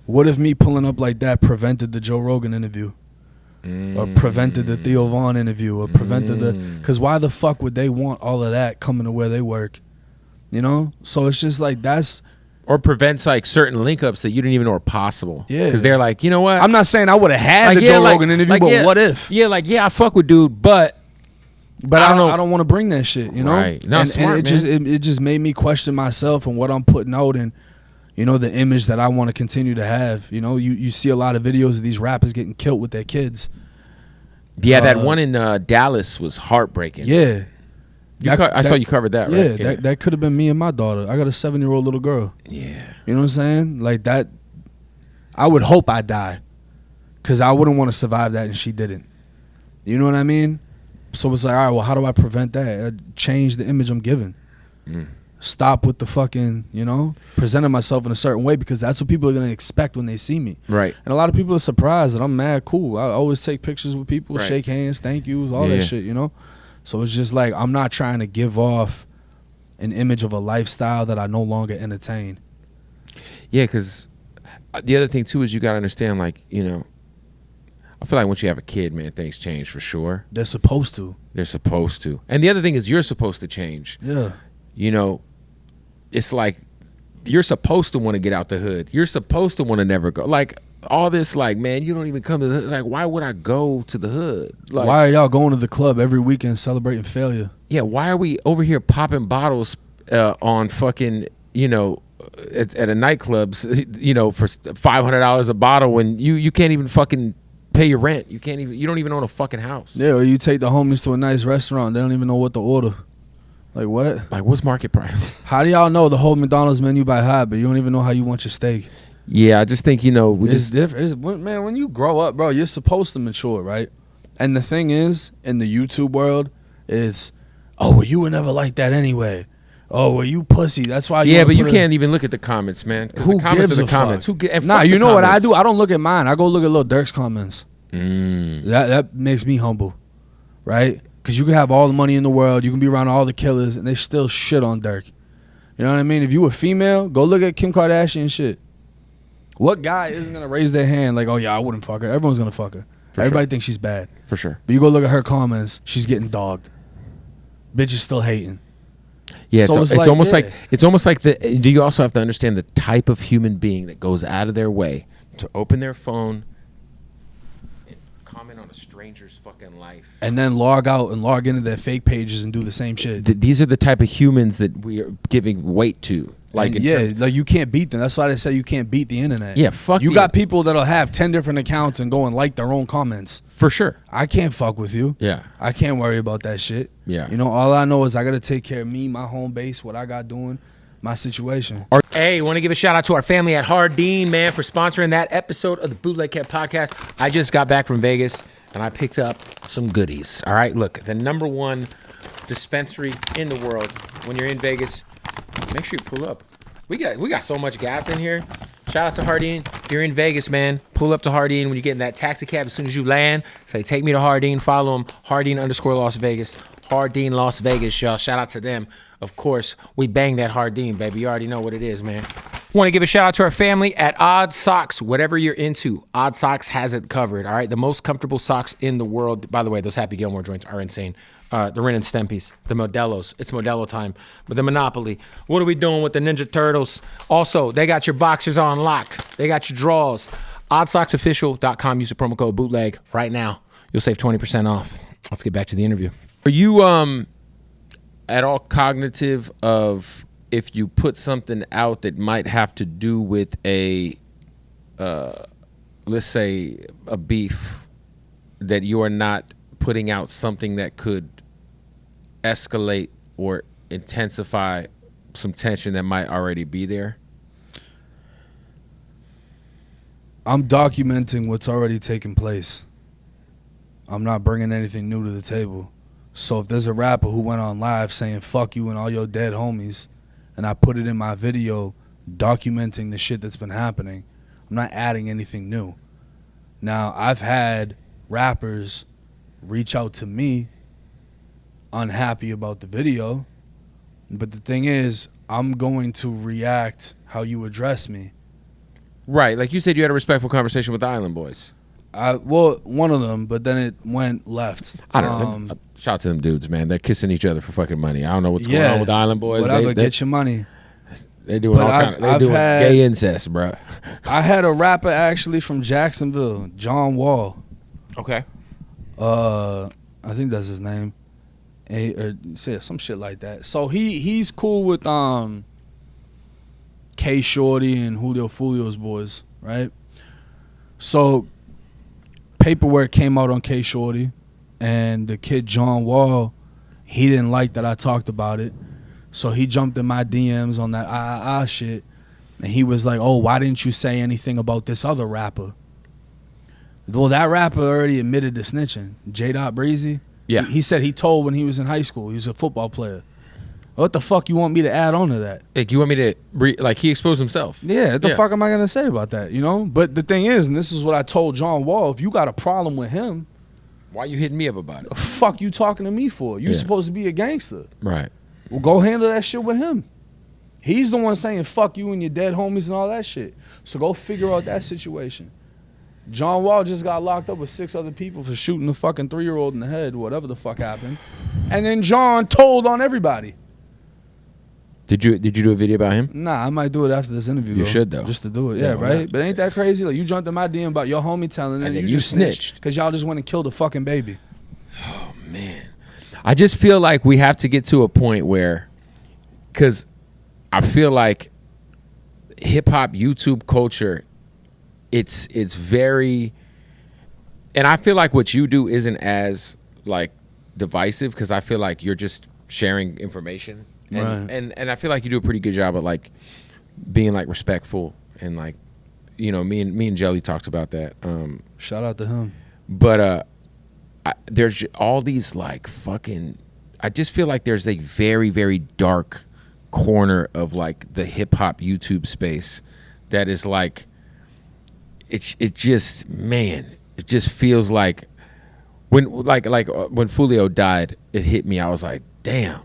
what if me pulling up like that prevented the Joe Rogan interview? Or prevented the Theo Vaughn interview? Or prevented because why the fuck would they want all of that coming to where they work? You know? So it's just like or prevents like certain link ups that you didn't even know were possible. Yeah. Because they're like, you know what? I'm not saying I would have had the Joe Rogan interview, but what if? Yeah, like, yeah, I fuck with dude, but I don't know. I don't want to bring that shit, you know? Right. No, smart, and it just made me question myself and what I'm putting out and, you know, the image that I want to continue to have. You know, you see a lot of videos of these rappers getting killed with their kids. Yeah, that one in Dallas was heartbreaking. Yeah. I saw you covered that, right? Yeah, that could have been me and my daughter. I got a 7-year-old little girl. Yeah. You know what I'm saying? Like that, I would hope I die because I wouldn't want to survive that and she didn't. You know what I mean? So it's like, all right, well, how do I prevent that? Change the image I'm giving. Stop with the fucking, you know, presenting myself in a certain way because that's what people are going to expect when they see me. Right. And a lot of people are surprised that I'm mad cool. I always take pictures with people, Right. shake hands, thank yous, all that shit, you know? So it's just like I'm not trying to give off an image of a lifestyle that I no longer entertain. Yeah, because the other thing, too, is you got to understand, like, you know, I feel like once you have a kid, man, things change for sure. They're supposed to. They're supposed to. And the other thing is you're supposed to change. Yeah. You know, it's like you're supposed to want to get out the hood. You're supposed to want to never go. Like, all this, like, man, you don't even come to the hood. Like, why would I go to the hood? Like, why are y'all going to the club every weekend celebrating failure? Yeah, why are we over here popping bottles on fucking, you know, at a nightclubs, you know, for $500 a bottle when you can't even fucking pay your rent. You don't even own a fucking house. Yeah, or you take the homies to a nice restaurant. They don't even know what to order. Like, what? Like, what's market price? How do y'all know the whole McDonald's menu by heart, but you don't even know how you want your steak? Yeah, I just think, you know, it's different. Man, when you grow up, bro, you're supposed to mature, right? And the thing is, in the YouTube world, it's, oh, well, you were never like that anyway. Oh, well, you pussy. That's why. Yeah, but you can't even look at the comments, man. Who the comments gives are a the comments. fuck? Nah, you know what I do? I don't look at mine. I go look at Lil Durk's comments. That makes me humble, right? Because you can have all the money in the world, you can be around all the killers, and they still shit on Durk. You know what I mean? If you a female, go look at Kim Kardashian shit. What guy isn't gonna raise their hand like, oh yeah, I wouldn't fuck her? Everyone's gonna fuck her. Everybody thinks she's bad. For sure. But you go look at her comments, she's getting dogged. Bitch is still hating. Yeah, so it's like, almost like it's almost like do you also have to understand the type of human being that goes out of their way to open their phone and comment on a stranger's fucking life and then log out and log into their fake pages and do the same shit. These are the type of humans that we are giving weight to. Like, like you can't beat them. That's why they say you can't beat the internet. Yeah, fuck you. Got people that'll have 10 different accounts and go and like their own comments. For sure. I can't fuck with you. Yeah. I can't worry about that shit. Yeah. You know, all I know is I got to take care of me, my home base, what I got doing, my situation. Hey, want to give a shout out to our family at Hardin, man, for sponsoring that episode of the Bootleg podcast. I just got back from Vegas and I picked up some goodies. All right, look, the #1 dispensary in the world. When you're in Vegas, make sure you pull up. We got so much gas in here. Shout out to Hardin. If you're in Vegas, man, pull up to Hardin when you get in that taxi cab as soon as you land. Say, take me to Hardin. Follow them, Hardin_Las Vegas. Hardin Las Vegas, y'all. Shout out to them. Of course, we bang that Hardin, baby. You already know what it is, man. Want to give a shout out to our family at Odd Socks. Whatever you're into, Odd Socks has it covered, all right? The most comfortable socks in the world. By the way, those Happy Gilmore joints are insane. The Ren and Stempies, the Modelos. It's Modelo time. But the Monopoly. What are we doing with the Ninja Turtles? Also, they got your boxers on lock. They got your drawers. OddSocksOfficial.com. Use the promo code BOOTLEG right now. You'll save 20% off. Let's get back to the interview. Are you at all cognitive of if you put something out that might have to do with a, let's say, a beef, that you are not putting out something that could escalate or intensify some tension that might already be there? I'm documenting what's already taken place. I'm not bringing anything new to the table. So if there's a rapper who went on live saying fuck you and all your dead homies, and I put it in my video documenting the shit that's been happening, I'm not adding anything new. Now, I've had rappers reach out to me unhappy about the video, but the thing is, I'm going to react how you address me. Right, like you said, you had a respectful conversation with the Island Boys. Well, one of them, but then it went left. I don't know. Shout out to them dudes, man. They're kissing each other for fucking money. I don't know what's going on with the Island Boys. Whatever, get your money. They doing all kind of. They doing gay incest, bro. I had a rapper actually from Jacksonville, John Wall. Okay. I think that's his name. Or say some shit like that. So he's cool with K Shorty and Julio Foolio's boys, right? So paperwork came out on K Shorty, and the kid John Wall, he didn't like that I talked about it, so he jumped in my DMs on that shit, and he was like, "Oh, why didn't you say anything about this other rapper?" Well, that rapper already admitted to snitching. J. Breezy. Yeah. He said he told when he was in high school. He was a football player. What the fuck you want me to add on to that? Like, you want me to like he exposed himself? Yeah, what the fuck am I gonna say about that? You know. But the thing is, and this is what I told John Wall: if you got a problem with him, why are you hitting me up about it? The fuck you talking to me for? You supposed to be a gangster, right? Well, go handle that shit with him. He's the one saying fuck you and your dead homies and all that shit. So go figure out that situation. John Wall just got locked up with 6 other people for shooting a fucking 3-year-old in the head, whatever the fuck happened. And then John told on everybody. Did you do a video about him? Nah, I might do it after this interview. You should though, just to do it. Yeah, right. Yeah. But ain't that crazy? Like you jumped in my DM about your homie telling, and then you just snitched because y'all just went and killed a fucking baby. Oh man, I just feel like we have to get to a point where, because I feel like hip hop YouTube culture, it's very, and I feel like what you do isn't as like divisive because I feel like you're just sharing information. And, right. and I feel like you do a pretty good job at like being like respectful and like, you know, me and Jelly talked about that. Shout out to him. But there's all these like fucking, I just feel like there's a very, very dark corner of like the hip hop YouTube space that is like, it just, man, it just feels like when when Foolio died, it hit me. I was like, damn.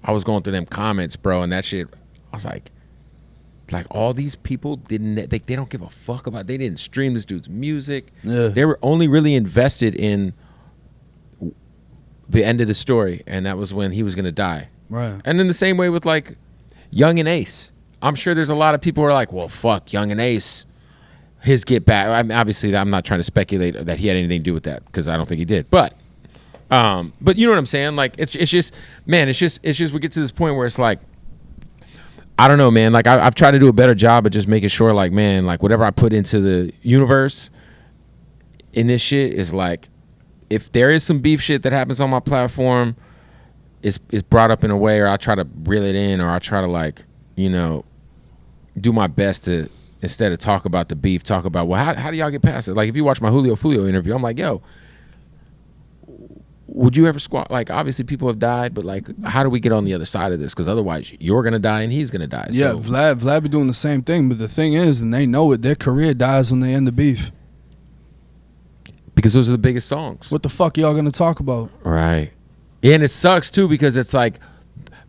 I was going through them comments, bro, and that shit. I was like all these people didn't. They don't give a fuck about. They didn't stream this dude's music. Yeah. They were only really invested in the end of the story, and that was when he was gonna die. Right. And in the same way with like Young and Ace, I'm sure there's a lot of people who are like, well, fuck Young and Ace. His get back. I mean, obviously, I'm not trying to speculate that he had anything to do with that because I don't think he did, but you know what I'm saying? Like, it's just, man, it's just we get to this point where it's like, I don't know, man. Like, I've tried to do a better job of just making sure, like, man, like whatever I put into the universe in this shit is like, if there is some beef shit that happens on my platform, it's brought up in a way, or I try to reel it in, or I try to like, you know, do my best to, instead of talk about the beef, talk about, well, how do y'all get past it? Like, if you watch my Julio Foolio interview, I'm like, yo, would you ever squat? Like, obviously people have died, but like, how do we get on the other side of this? Because otherwise you're going to die and he's going to die. Yeah, so, Vlad be doing the same thing, but the thing is, and they know it, their career dies when they end the beef. Because those are the biggest songs. What the fuck y'all going to talk about? Right. And it sucks too, because it's like,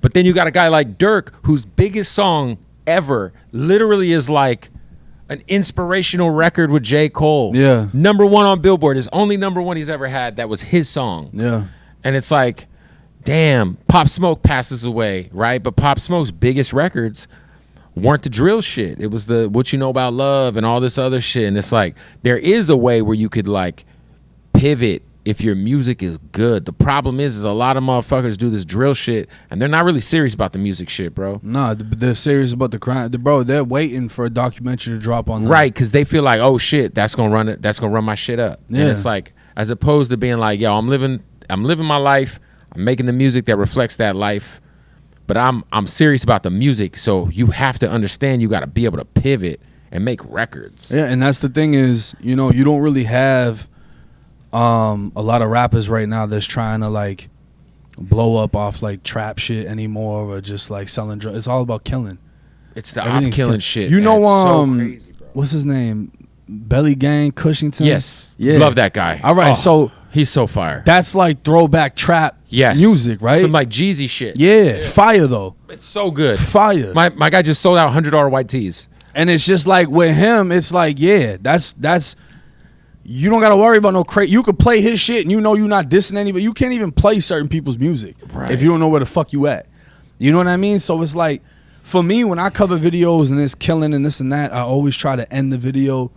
but then you got a guy like Durk, whose biggest song ever literally is like an inspirational record with J. Cole. Yeah. #1 on Billboard. His only #1 he's ever had that was his song. Yeah. And it's like, damn, Pop Smoke passes away, right? But Pop Smoke's biggest records weren't the drill shit. It was the What You Know About Love and all this other shit. And it's like, there is a way where you could like pivot if your music is good. The problem is a lot of motherfuckers do this drill shit and they're not really serious about the music shit, bro. Nah, they're serious about the crime. Bro, they're waiting for a documentary to drop on them. Right, because they feel like, oh shit, that's gonna run my shit up. Yeah. And it's like, as opposed to being like, yo, I'm living my life, I'm making the music that reflects that life, but I'm serious about the music, so you have to understand you gotta be able to pivot and make records. Yeah, and that's the thing is, you know, you don't really have a lot of rappers right now that's trying to like blow up off like trap shit anymore, or just like selling drugs. It's all about killing. It's the I'm killing shit. You know, so crazy, bro. What's his name? Belly Gang Cushington. Yes, yeah, love that guy. All right, so he's so fire. That's like throwback trap music, right? Some like Jeezy shit. Yeah, fire though. It's so good. Fire. My guy just sold out $100 white tees. And it's just like with him, it's like, yeah, that's you don't gotta worry about no crate. You could play his shit and you know you're not dissing anybody. You can't even play certain people's music if you don't know where the fuck you at. You know what I mean? So it's like, for me, when I cover videos and it's killing and this and that, I always try to end the video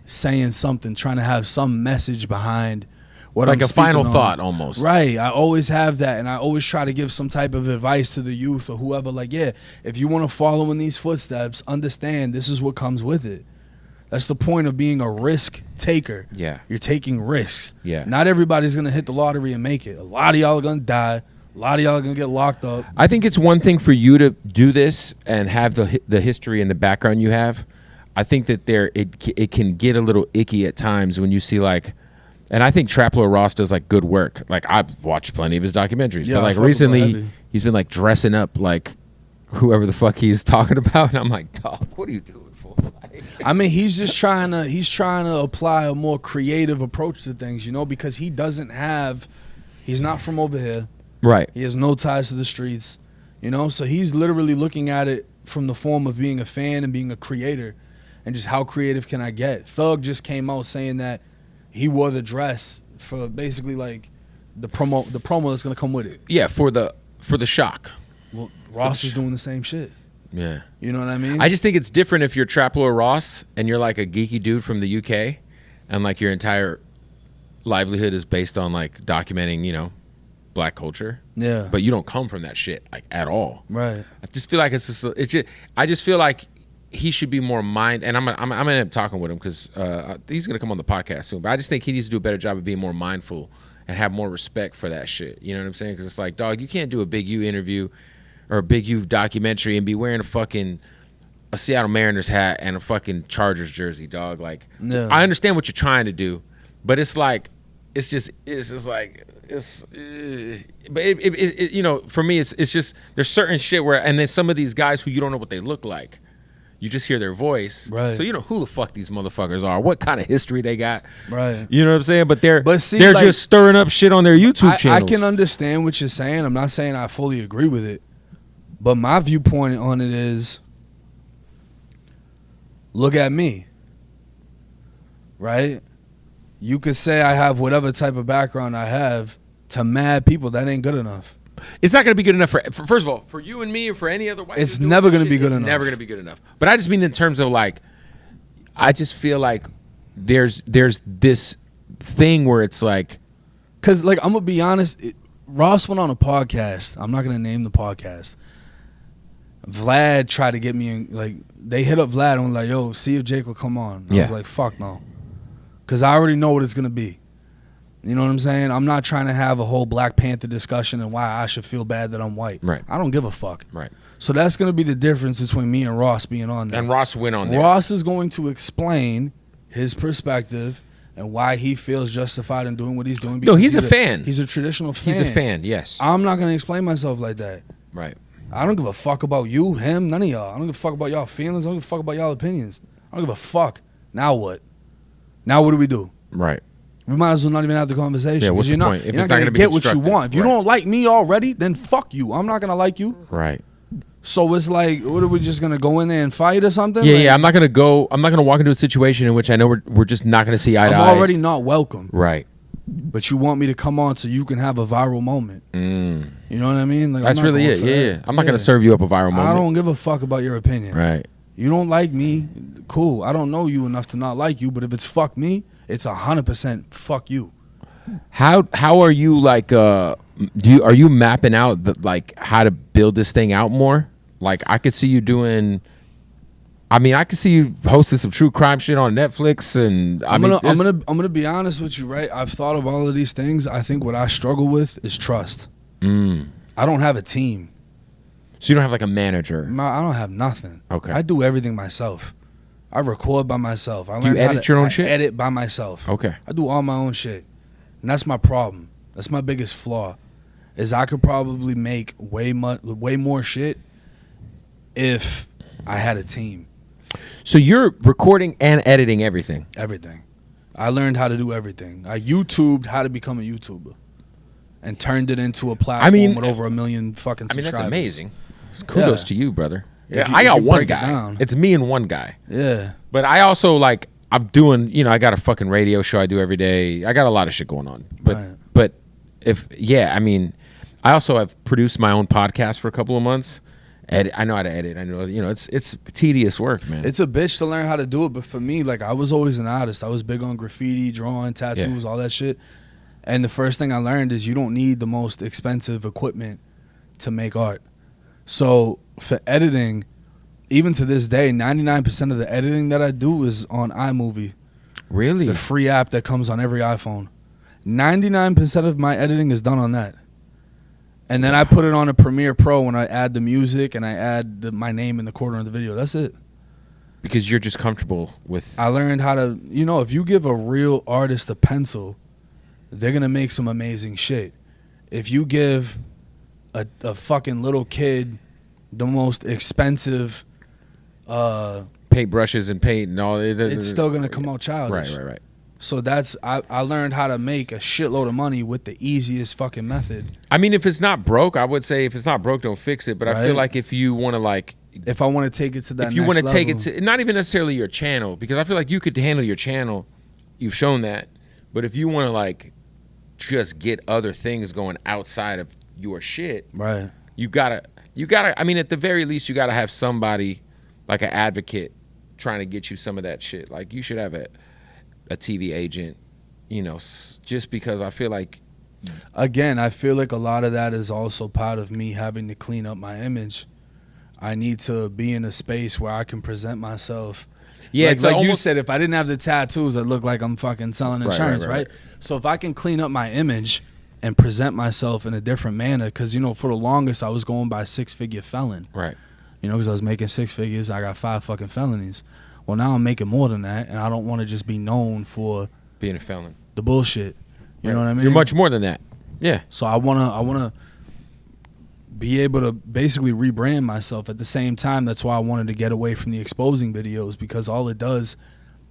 saying something, trying to have some message behind what I'm speaking on. Like a final thought almost. Right. I always have that, and I always try to give some type of advice to the youth or whoever, like, yeah, if you want to follow in these footsteps, understand this is what comes with it. That's the point of being a risk taker. Yeah. You're taking risks. Yeah. Not everybody's going to hit the lottery and make it. A lot of y'all are going to die. A lot of y'all are going to get locked up. I think it's one thing for you to do this and have the history and the background you have. I think that it can get a little icky at times when you see like, and I think Traploreross does like good work. Like I've watched plenty of his documentaries, but like recently he's been like dressing up like whoever the fuck he's talking about, and I'm like, dog, what are you doing for? Like, I mean, he's trying to apply a more creative approach to things, you know, because he's not from over here. Right. He has no ties to the streets, you know, so he's literally looking at it from the form of being a fan and being a creator, and just how creative can I get. Thug just came out saying that he wore the dress for basically like the promo that's gonna come with it. Yeah, for the shock. Well, Ross is doing the same shit. Yeah. You know what I mean? I just think it's different if you're Traploreross and you're like a geeky dude from the UK and like your entire livelihood is based on like documenting, you know, black culture. Yeah. But you don't come from that shit like at all. Right. I just feel like I just feel like he should be more and I'm gonna end up talking with him because he's gonna come on the podcast soon. But I just think he needs to do a better job of being more mindful and have more respect for that shit. You know what I'm saying? Because it's like, dog, you can't do a Big U interview or a Big U documentary and be wearing a Seattle Mariners hat and a fucking Chargers jersey, dog. Like, yeah. I understand what you're trying to do, but it's like, but you know, for me, it's just there's certain shit where, and then some of these guys who you don't know what they look like. You just hear their voice. Right. So you know who the fuck these motherfuckers are, what kind of history they got. Right. You know what I'm saying? But they're like, just stirring up shit on their YouTube channels. I can understand what you're saying. I'm not saying I fully agree with it. But my viewpoint on it is, look at me. Right? You could say I have whatever type of background I have. To mad people, that ain't good enough. It's not going to be good enough for first of all, for you and me or for any other white. It's never going to be good enough. It's never going to be good enough. But I just mean in terms of like, I just feel like there's this thing where it's like, because like I'm gonna be honest, Ross went on a podcast. I'm not gonna name the podcast. Vlad tried to get me in. Like they hit up Vlad and was like, "Yo, see if Jake will come on." I was like, "Fuck no," because I already know what it's gonna be. You know what I'm saying? I'm not trying to have a whole Black Panther discussion and why I should feel bad that I'm white. Right. I don't give a fuck. Right. So that's going to be the difference between me and Ross being on there. And Ross went on there. Ross is going to explain his perspective and why he feels justified in doing what he's doing. No, he's a fan. He's a traditional fan. He's a fan, yes. I'm not going to explain myself like that. Right. I don't give a fuck about you, him, none of y'all. I don't give a fuck about y'all feelings. I don't give a fuck about y'all opinions. I don't give a fuck. Now what? Now what do we do? Right. We might as well not even have the conversation. Yeah, what's the point? You're not going to get what you want. If you don't like me already, then fuck you. I'm not going to like you. Right. So it's like, what are we just going to go in there and fight or something? Yeah, like, yeah. I'm not going to walk into a situation in which I know we're just not going to see eye to eye. I'm already not welcome. Right. But you want me to come on so you can have a viral moment. You know what I mean? Like, that's really it. Yeah. I'm not going to serve you up a viral moment. I don't give a fuck about your opinion. Right. You don't like me, cool. I don't know you enough to not like you, but if it's fuck me, it's 100% fuck you. How are you like are you mapping out like how to build this thing out more? Like I could see you doing, I could see you hosting some true crime shit on Netflix, and I'm gonna be honest with you, right? I've thought of all of these things. I think what I struggle with is trust. I don't have a team. So you don't have like a manager? I don't have nothing. Okay. I do everything myself. I record by myself. I Do you learned how edit to your own shit? Edit by myself. Okay. I do all my own shit, and that's my problem. That's my biggest flaw, is I could probably make way more shit if I had a team. So you're recording and editing everything. Everything. I learned how to do everything. I YouTubed how to become a YouTuber, and turned it into a platform with over 1 million fucking subscribers. That's amazing. Kudos to you, brother. Yeah, you- I got if you one break it guy. down. It's me and one guy. Yeah. But I also like I'm doing, I got a fucking radio show I do every day. I got a lot of shit going on. But Right. I also have produced my own podcast for a couple of months. I know how to edit. I know, it's tedious work, man. It's a bitch to learn how to do it, but for me, like, I was always an artist. I was big on graffiti, drawing, tattoos, all that shit. And the first thing I learned is you don't need the most expensive equipment to make art. So for editing, even to this day, 99% of the editing that I do is on iMovie, Really? the free app that comes on every iPhone. 99% of my editing is done on that. And then I put it on a Premiere Pro when I add the music and I add my name in the corner of the video. That's it. Because you're just comfortable with... I learned how to, if you give a real artist a pencil, they're going to make some amazing shit. If you give a fucking little kid the most expensive... paintbrushes and paint and all... it's still going to come out childish. Right. So I learned how to make a shitload of money with the easiest fucking method. I mean, if it's not broke, I would say if it's not broke, don't fix it. But I feel like if you want to like... If I want to take it to that if you want to take it to... Not even necessarily your channel, because I feel like you could handle your channel. You've shown that. But if you want to like just get other things going outside of your shit... Right. You gotta... I mean, at the very least, you gotta have somebody like an advocate trying to get you some of that shit. Like, you should have a TV agent, just because I feel like... Again, I feel like a lot of that is also part of me having to clean up my image. I need to be in a space where I can present myself. Yeah, like, it's like you almost... said, if I didn't have the tattoos, I'd look like I'm fucking selling insurance, right. So if I can clean up my image and present myself in a different manner, because, for the longest, I was going by 6-figure felon. Right. Because I was making 6 figures. I got 5 fucking felonies. Well, now I'm making more than that, and I don't want to just be known for being a felon. The bullshit. You know what I mean? You're much more than that. Yeah. So I wanna be able to basically rebrand myself at the same time. That's why I wanted to get away from the exposing videos, because all it does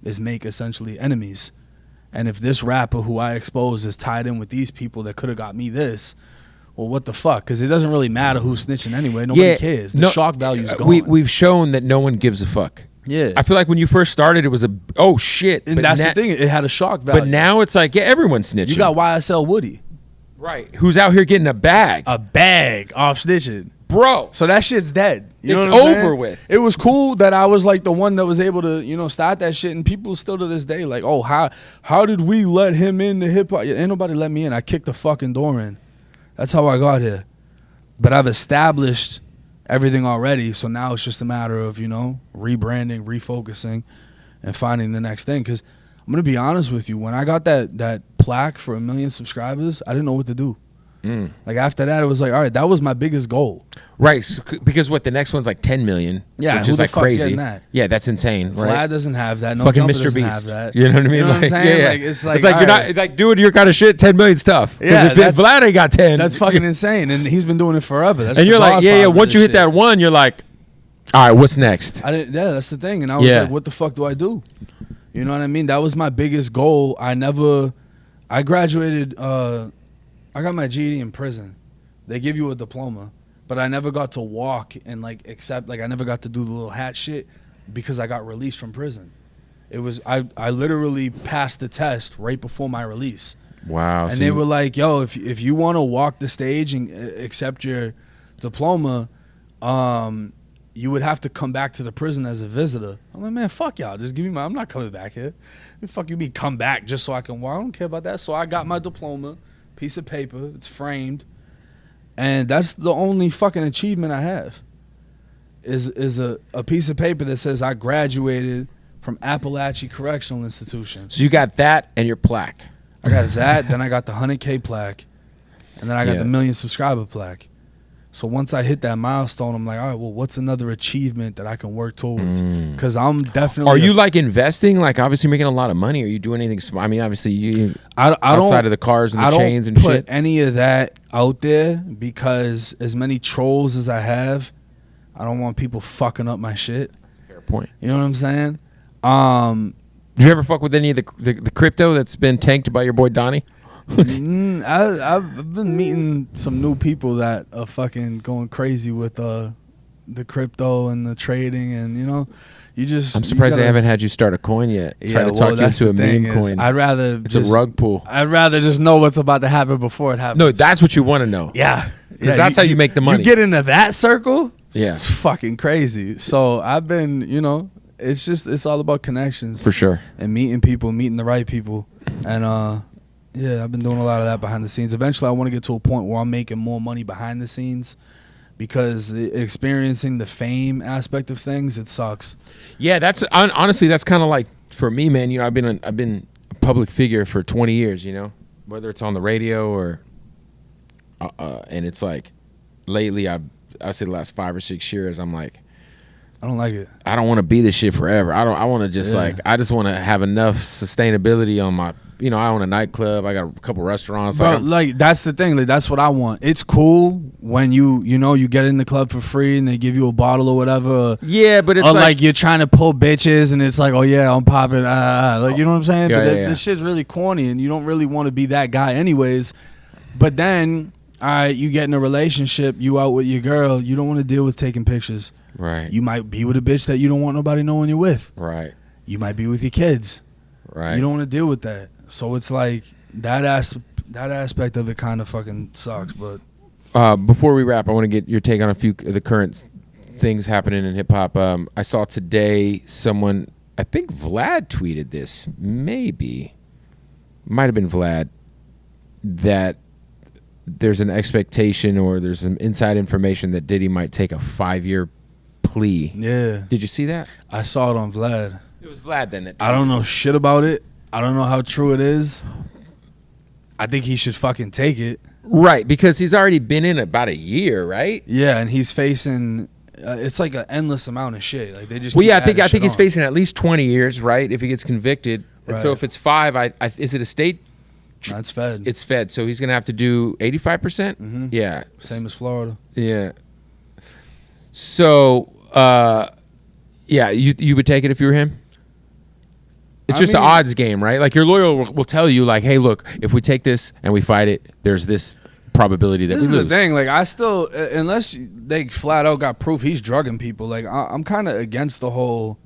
is make essentially enemies. And if this rapper who I expose is tied in with these people that could have got me this, well, what the fuck? Because it doesn't really matter who's snitching anyway. Nobody cares. The shock value's gone. We've shown that no one gives a fuck. Yeah. I feel like when you first started, it was oh shit. And that's the thing. It had a shock value. But now it's like, everyone's snitching. You got YSL Woody. Right. Who's out here getting a bag. A bag off snitching. Bro. So that shit's dead. It's over with. It was cool that I was like the one that was able to, start that shit. And people still to this day like, oh, how did we let him in the hip hop? Ain't nobody let me in. I kicked the fucking door in. That's how I got here. But I've established everything already. So now it's just a matter of, rebranding, refocusing, and finding the next thing. Because I'm going to be honest with you. When I got that plaque for 1 million subscribers, I didn't know what to do. Like, after that, it was like, all right, that was my biggest goal. Right, because the next one's like 10 million. Yeah, which who is the like fuck's crazy. getting that? Yeah, that's insane. Right? Vlad doesn't have that. No fucking Jumper Mr. doesn't Beast. have that. You know what I mean? You know what I'm saying? Yeah. Like, it's like you're not like doing your kind of shit. 10 million's tough. Yeah, if Vlad ain't got 10, that's fucking insane. And he's been doing it forever. That's and you're like, Godfather Once you hit that one, you're like, all right, what's next? Yeah, that's the thing. And I was like, what the fuck do I do? You know what I mean? That was my biggest goal. I graduated. I got my GED in prison. They give you a diploma, but I never got to walk and I never got to do the little hat shit because I got released from prison. It was I literally passed the test right before my release. Wow. And they were like, yo, if you want to walk the stage and accept your diploma, you would have to come back to the prison as a visitor. I'm like, man, fuck y'all. Just give me I'm not coming back here. The fuck you mean come back just so I can walk? I don't care about that. So I got my diploma, piece of paper, it's framed. And that's the only fucking achievement I have is a piece of paper that says I graduated from Appalachia Correctional Institution. So you got that and your plaque. I got that, then I got the 100K plaque, and then I got the 1 million subscriber plaque. So once I hit that milestone, I'm like, all right, well, what's another achievement that I can work towards? Because I'm definitely. Are you like investing? Like obviously making a lot of money. Are you doing anything smart? I mean, obviously you outside of the cars and the chains and shit. I don't put any of that out there because as many trolls as I have, I don't want people fucking up my shit. Fair point. You know what I'm saying? Did you ever fuck with any of the crypto that's been tanked by your boy Donnie? I've been meeting some new people that are fucking going crazy with the crypto and the trading, and you just. I'm surprised they haven't had you start a coin yet. Try to talk you into a meme coin. I'd rather it's a rug pull. I'd rather just know what's about to happen before it happens. No, that's what you want to know. Yeah, because that's how you make the money. You get into that circle. Yeah, it's fucking crazy. So I've been, it's all about connections for sure, and meeting people, meeting the right people, and yeah, I've been doing a lot of that behind the scenes. Eventually, I want to get to a point where I'm making more money behind the scenes because experiencing the fame aspect of things, it sucks. Yeah, that's honestly that's kind of like for me, man. I've been a public figure for 20 years. Whether it's on the radio or and it's like lately, I say the last 5 or 6 years, I'm like, I don't like it. I don't want to be this shit forever. I want to just I just want to have enough sustainability on my. I own a nightclub. I got a couple restaurants. Bro, that's the thing. Like, that's what I want. It's cool when you get in the club for free and they give you a bottle or whatever. Yeah, but it's or like you're trying to pull bitches and it's like, oh yeah, I'm popping. Like, you know what I'm saying? Yeah, but this shit's really corny and you don't really want to be that guy anyways. But then, all right, you get in a relationship, you out with your girl, you don't want to deal with taking pictures. Right. You might be with a bitch that you don't want nobody knowing you're with. Right. You might be with your kids. Right. You don't want to deal with that. So it's like that aspect of it kind of fucking sucks. But before we wrap, I want to get your take on a few of the current things happening in hip hop. I saw today someone, I think Vlad tweeted this, maybe, might have been Vlad, that there's an expectation or there's some inside information that Diddy might take a 5-year plea. Yeah. Did you see that? I saw it on Vlad. It was Vlad then that. I don't know shit about it. I don't know how true it is. I think he should fucking take it. Right, because he's already been in about a year, right? Yeah, and he's facing. It's like an endless amount of shit. Like they just. Well, yeah, I think he's facing at least 20 years, right? If he gets convicted, and so if it's 5, is it a state? No, it's fed. It's fed, so he's gonna have to do 85%. Mm-hmm. Yeah, same as Florida. Yeah. So, yeah, you would take it if you were him. It's just an odds game, right? Like your lawyer will tell you, like, hey, look, if we take this and we fight it, there's this probability that we lose. This is the thing. Like, I still, unless they flat out got proof he's drugging people, like, I'm kind of against the whole,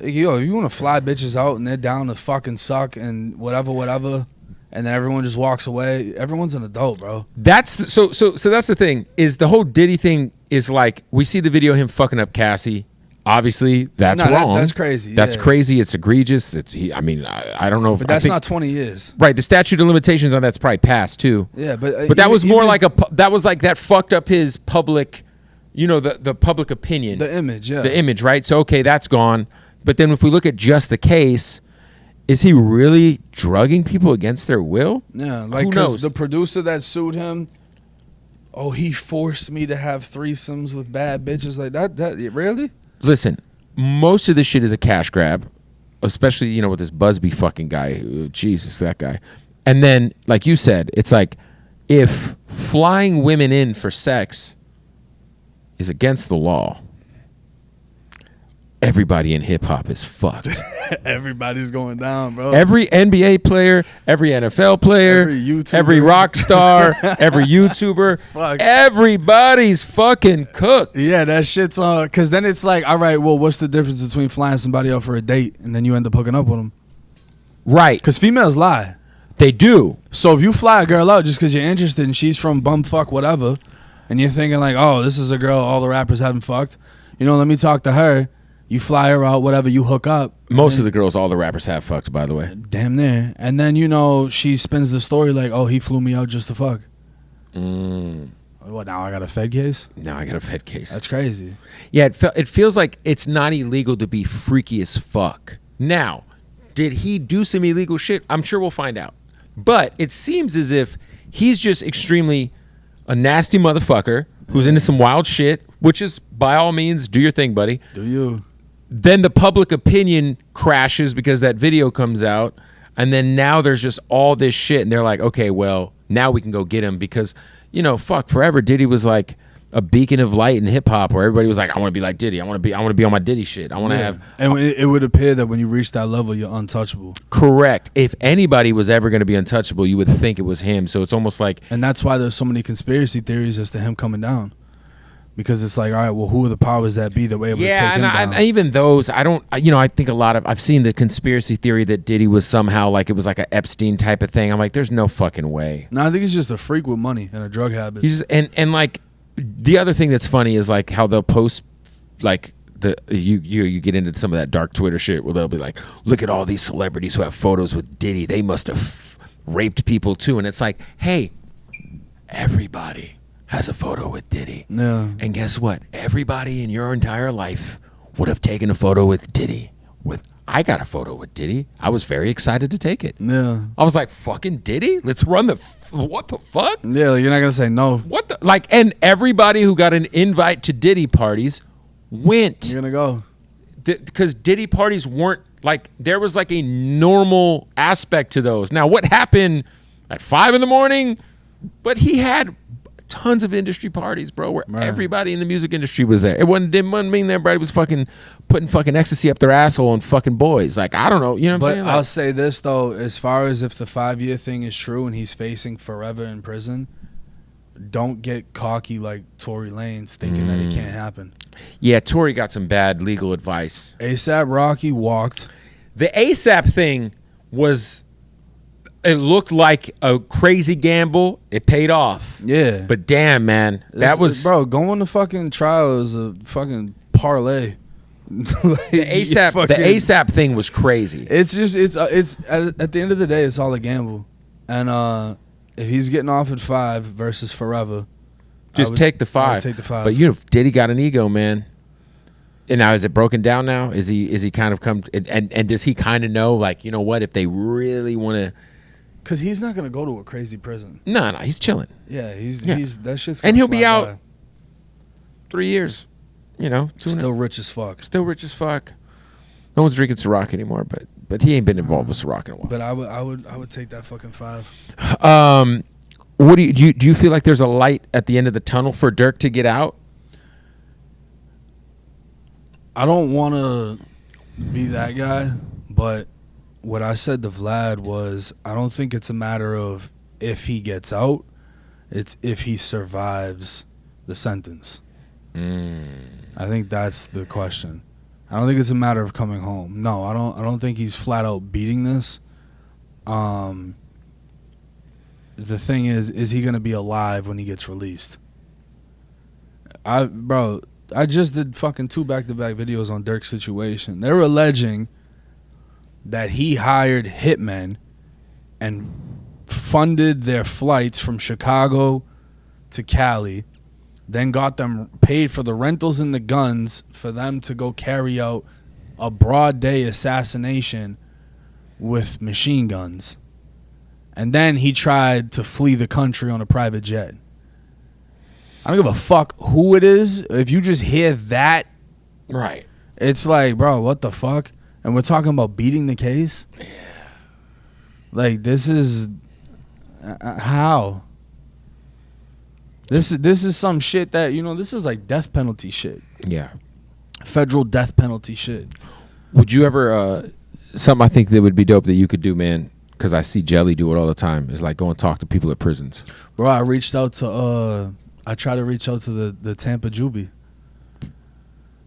if you want to fly bitches out and they're down to fucking suck and whatever, and then everyone just walks away, everyone's an adult, bro. That's so that's the thing, is the whole Diddy thing is like, we see the video of him fucking up Cassie. Obviously, that's wrong. That's crazy. That's crazy. It's egregious. I don't know. But that's not 20 years. Right. The statute of limitations on that's probably passed too. Yeah, but that was more like that fucked up his public, the public opinion. The image, yeah. The image, right? So, okay, that's gone. But then if we look at just the case, is he really drugging people against their will? Yeah, like, because the producer that sued him, he forced me to have threesomes with bad bitches like that. Really? Listen, most of this shit is a cash grab, especially, with this Busby fucking guy. Jesus, that guy. And then, like you said, it's like, if flying women in for sex is against the law, everybody in hip hop is fucked. Everybody's going down, bro. Every NBA player, every NFL player, every YouTuber, every rock star, every YouTuber, everybody's fucking cooked. Yeah, that shit's on. Because then it's like, all right, well, what's the difference between flying somebody out for a date and then you end up hooking up with them? Right. Because females lie. They do. So if you fly a girl out just because you're interested and she's from bumfuck whatever, and you're thinking like, oh, this is a girl all the rappers haven't fucked, let me talk to her. You fly her out, whatever, you hook up. Most of the girls all the rappers have fucked, by the way. Damn near. And then, she spins the story like, oh, he flew me out just to fuck. What, now I got a Fed case? Now I got a Fed case. That's crazy. Yeah, it feels like it's not illegal to be freaky as fuck. Now, did he do some illegal shit? I'm sure we'll find out. But it seems as if he's just extremely a nasty motherfucker who's into some wild shit, which is by all means, do your thing, buddy. Do you? Then the public opinion crashes because that video comes out, and then now there's just all this shit, and they're like, okay, well, now we can go get him because, you know, fuck, forever Diddy was like a beacon of light in hip hop, where everybody was like, I want to be like Diddy. I want to be on my Diddy shit. I want to have. And it would appear that when you reach that level, you're untouchable. Correct. If anybody was ever going to be untouchable, you would think it was him. So it's almost like, and that's why there's so many conspiracy theories as to him coming down. Because it's like, all right, well, who are the powers that be that were able to take him down? And even those, I don't, you know, I think I've seen the conspiracy theory that Diddy was somehow like, it was like an Epstein type of thing. I'm like, there's no fucking way. No, I think he's just a freak with money and a drug habit. He's just, and like, the other thing that's funny is like how they'll post, like, you get into some of that dark Twitter shit where they'll be like, look at all these celebrities who have photos with Diddy. They must have raped people too. And it's like, hey, everybody has a photo with Diddy. Yeah. And guess what? Everybody in your entire life would have taken a photo with Diddy. I got a photo with Diddy. I was very excited to take it. Yeah. I was like, fucking Diddy? Let's run what the fuck? Yeah, like, you're not going to say no. What the? Like, and everybody who got an invite to Diddy parties went. You're going to go. Because Diddy parties weren't, like, there was like a normal aspect to those. Now, what happened at 5 a.m? But he had tons of industry parties, bro, where everybody in the music industry was there. Didn't mean everybody was fucking putting fucking ecstasy up their asshole and fucking boys. Like, I don't know. You know what I'm saying? But I'll say this, though, as far as if the 5-year thing is true and he's facing forever in prison, don't get cocky like Tory Lanez thinking that it can't happen. Yeah, Tory got some bad legal advice. A$AP Rocky walked. The ASAP thing was, it looked like a crazy gamble. It paid off. Yeah. But damn, man, that was... Bro, going to fucking trial is a fucking parlay. Like, the ASAP thing was crazy. It's just, it's at the end of the day, it's all a gamble. And if he's getting off at 5 versus forever, just take the 5. I would take the 5. But you know, Diddy got an ego, man. And now is it broken down now? Is he kind of come and does he kind of know, like, you know what, if they really want to? Because he's not gonna go to a crazy prison. No, he's chilling. Yeah, he's that shit's. And he'll be out 3 years. You know, still rich as fuck. Still rich as fuck. No one's drinking Ciroc anymore, but he ain't been involved with Ciroc in a while. But I would take that fucking 5. What do you feel like there's a light at the end of the tunnel for Durk to get out? I don't want to be that guy, but what I said to Vlad was, I don't think it's a matter of if he gets out, it's if he survives the sentence. I think that's the question. I don't think it's a matter of coming home. No, I don't think he's flat out beating this. The thing is he gonna be alive when he gets released? I just did fucking 2 back-to-back videos on Durk's situation. They were alleging that he hired hitmen and funded their flights from Chicago to Cali, then got them paid for the rentals and the guns for them to go carry out a broad day assassination with machine guns. And then he tried to flee the country on a private jet. I don't give a fuck who it is. If you just hear that, right, it's like, bro, what the fuck? And we're talking about beating the case? Yeah. Like, this is... how? This is some shit that, you know, this is like death penalty shit. Yeah. Federal death penalty shit. Would you ever... something I think that would be dope that you could do, man, because I see Jelly do it all the time, is like go and talk to people at prisons. Bro, I reached out to... I tried to reach out to the Tampa Juvie.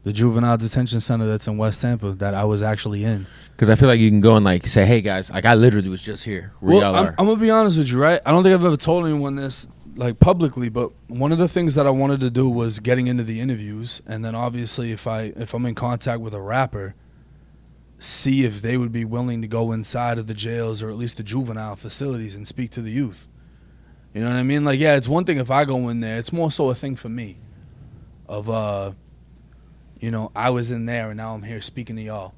The juvenile detention center that's in West Tampa that I was actually in. Because I feel like you can go and like say, hey guys, like I literally was just here. Where y'all are. I'm gonna be honest with you, right? I don't think I've ever told anyone this like publicly, but one of the things that I wanted to do was getting into the interviews, and then obviously if I'm in contact with a rapper, see if they would be willing to go inside of the jails or at least the juvenile facilities and speak to the youth. You know what I mean? Like, yeah, it's one thing if I go in there. It's more so a thing for me of, you know, I was in there and now I'm here speaking to y'all.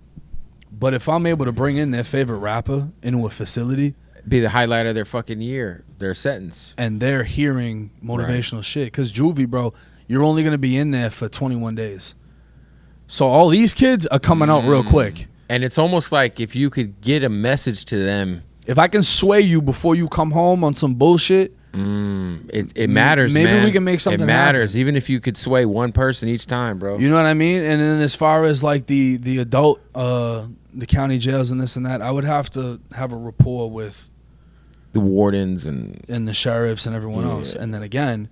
But if I'm able to bring in their favorite rapper into a facility, be the highlight of their fucking year, their sentence, and they're hearing motivational shit. Because Juvie, bro, you're only going to be in there for 21 days. So all these kids are coming out real quick. And it's almost like if you could get a message to them. If I can sway you before you come home on some bullshit, it matters, maybe man. we can make something It matters, happen. even if you could sway one person each time, bro. You know what I mean? And then as far as like the adult, the county jails and this and that, I would have to have a rapport with The wardens and the sheriffs and everyone Yeah. else. And then again,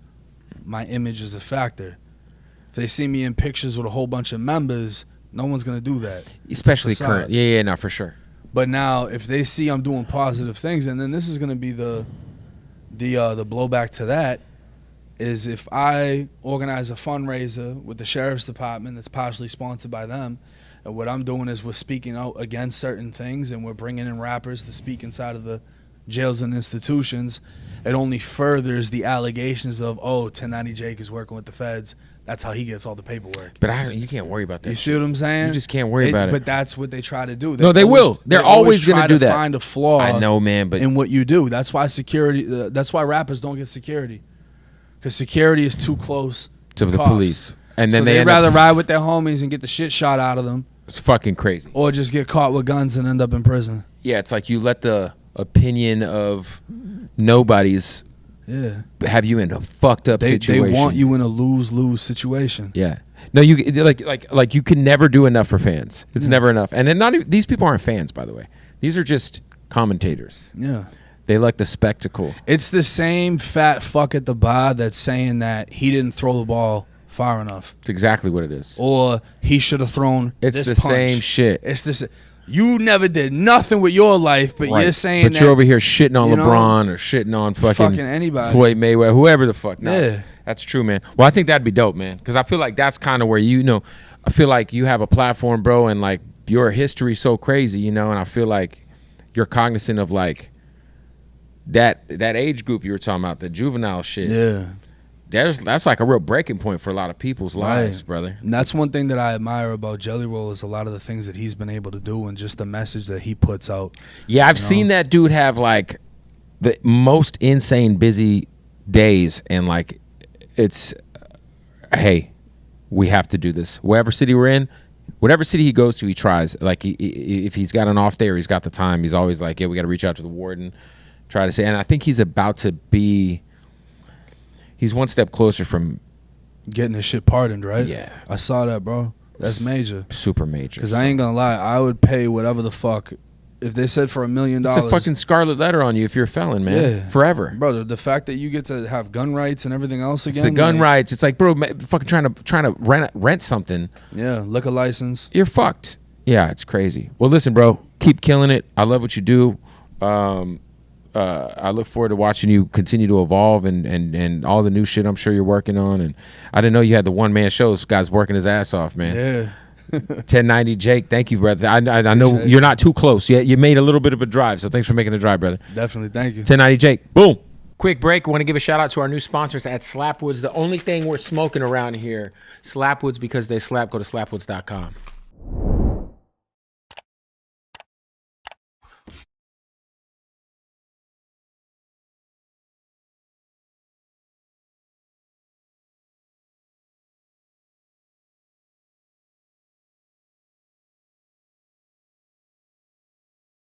my image is a factor. If they see me in pictures with a whole bunch of members, no one's gonna do that. especially It's a current. facade. Yeah, no, for sure. But now, if they see I'm doing positive things, and then this is gonna be the blowback to that, is if I organize a fundraiser with the sheriff's department that's partially sponsored by them, and what I'm doing is we're speaking out against certain things, and we're bringing in rappers to speak inside of the jails and institutions, it only furthers the allegations of, oh, 1090 Jake is working with the feds. That's how he gets all the paperwork. But you can't worry about that. You see what I'm saying? You just can't worry about it. But that's what they try to do. No, they will. They're always gonna try do that. Find a flaw. I know, man, but in what you do. That's why security. That's why rappers don't get security, because security is too close to the cops. police, and then So they they'd end rather up, ride with their homies and get the shit shot out of them, it's fucking crazy. or just get caught with guns and end up in prison. Yeah, it's like you let the opinion of nobody's Yeah, have you in a fucked up they situation. want you in a lose-lose situation. Yeah. No, you like you can never do enough for fans. It's never enough. And then not even, these people aren't fans, by the way. These are just commentators. Yeah. They like the spectacle. It's the same fat fuck at the bar that's saying that he didn't throw the ball far enough, It's exactly what it is. or he should have thrown. It's this the punch. same shit. It's this. You never did nothing with your life, but Right. you're saying but that you're over here shitting on you know, LeBron or shitting on fucking anybody. Floyd Mayweather, whoever the fuck. No, Yeah. that's true, man. Well, I think that'd be dope, man, because I feel like that's kind of where I feel like you have a platform, bro, and like your history's so crazy, and I feel like you're cognizant of like that age group you were talking about, the juvenile shit. Yeah. That's like a real breaking point for a lot of people's lives, Right. brother. And that's one thing that I admire about Jelly Roll is a lot of the things that he's been able to do and just the message that he puts out. Yeah, I've seen that dude have like the most insane busy days, and like it's hey, we have to do this. Whatever city we're in, whatever city he goes to, he tries. Like if he's got an off day or he's got the time, he's always like, yeah, we got to reach out to the warden, try to say. And I think he's about to be. He's one step closer from Getting his shit pardoned, right? Yeah. I saw that, bro. That's major. super major. Because I ain't gonna lie, I would pay whatever the fuck. If they said for $1 million, It's a fucking scarlet letter on you if you're a felon, man. Yeah. Forever. Brother, the fact that you get to have gun rights and everything else It's again. the gun like, rights. It's like, bro, fucking trying to rent something. Yeah, liquor license. You're fucked. Yeah, it's crazy. Well, listen, bro, keep killing it. I love what you do. I look forward to watching you continue to evolve and all the new shit I'm sure you're working on. And I didn't know you had the one-man shows. This guy's working his ass off, man. Yeah. 1090 Jake, thank you, brother. I know Appreciate you're it. not too close. You made a little bit of a drive, so thanks for making the drive, brother. Definitely. Thank you. 1090 Jake, boom. Quick break. We want to give a shout out to our new sponsors at Slapwoods. The only thing we're smoking around here, Slapwoods, because they slap. Go to slapwoods.com.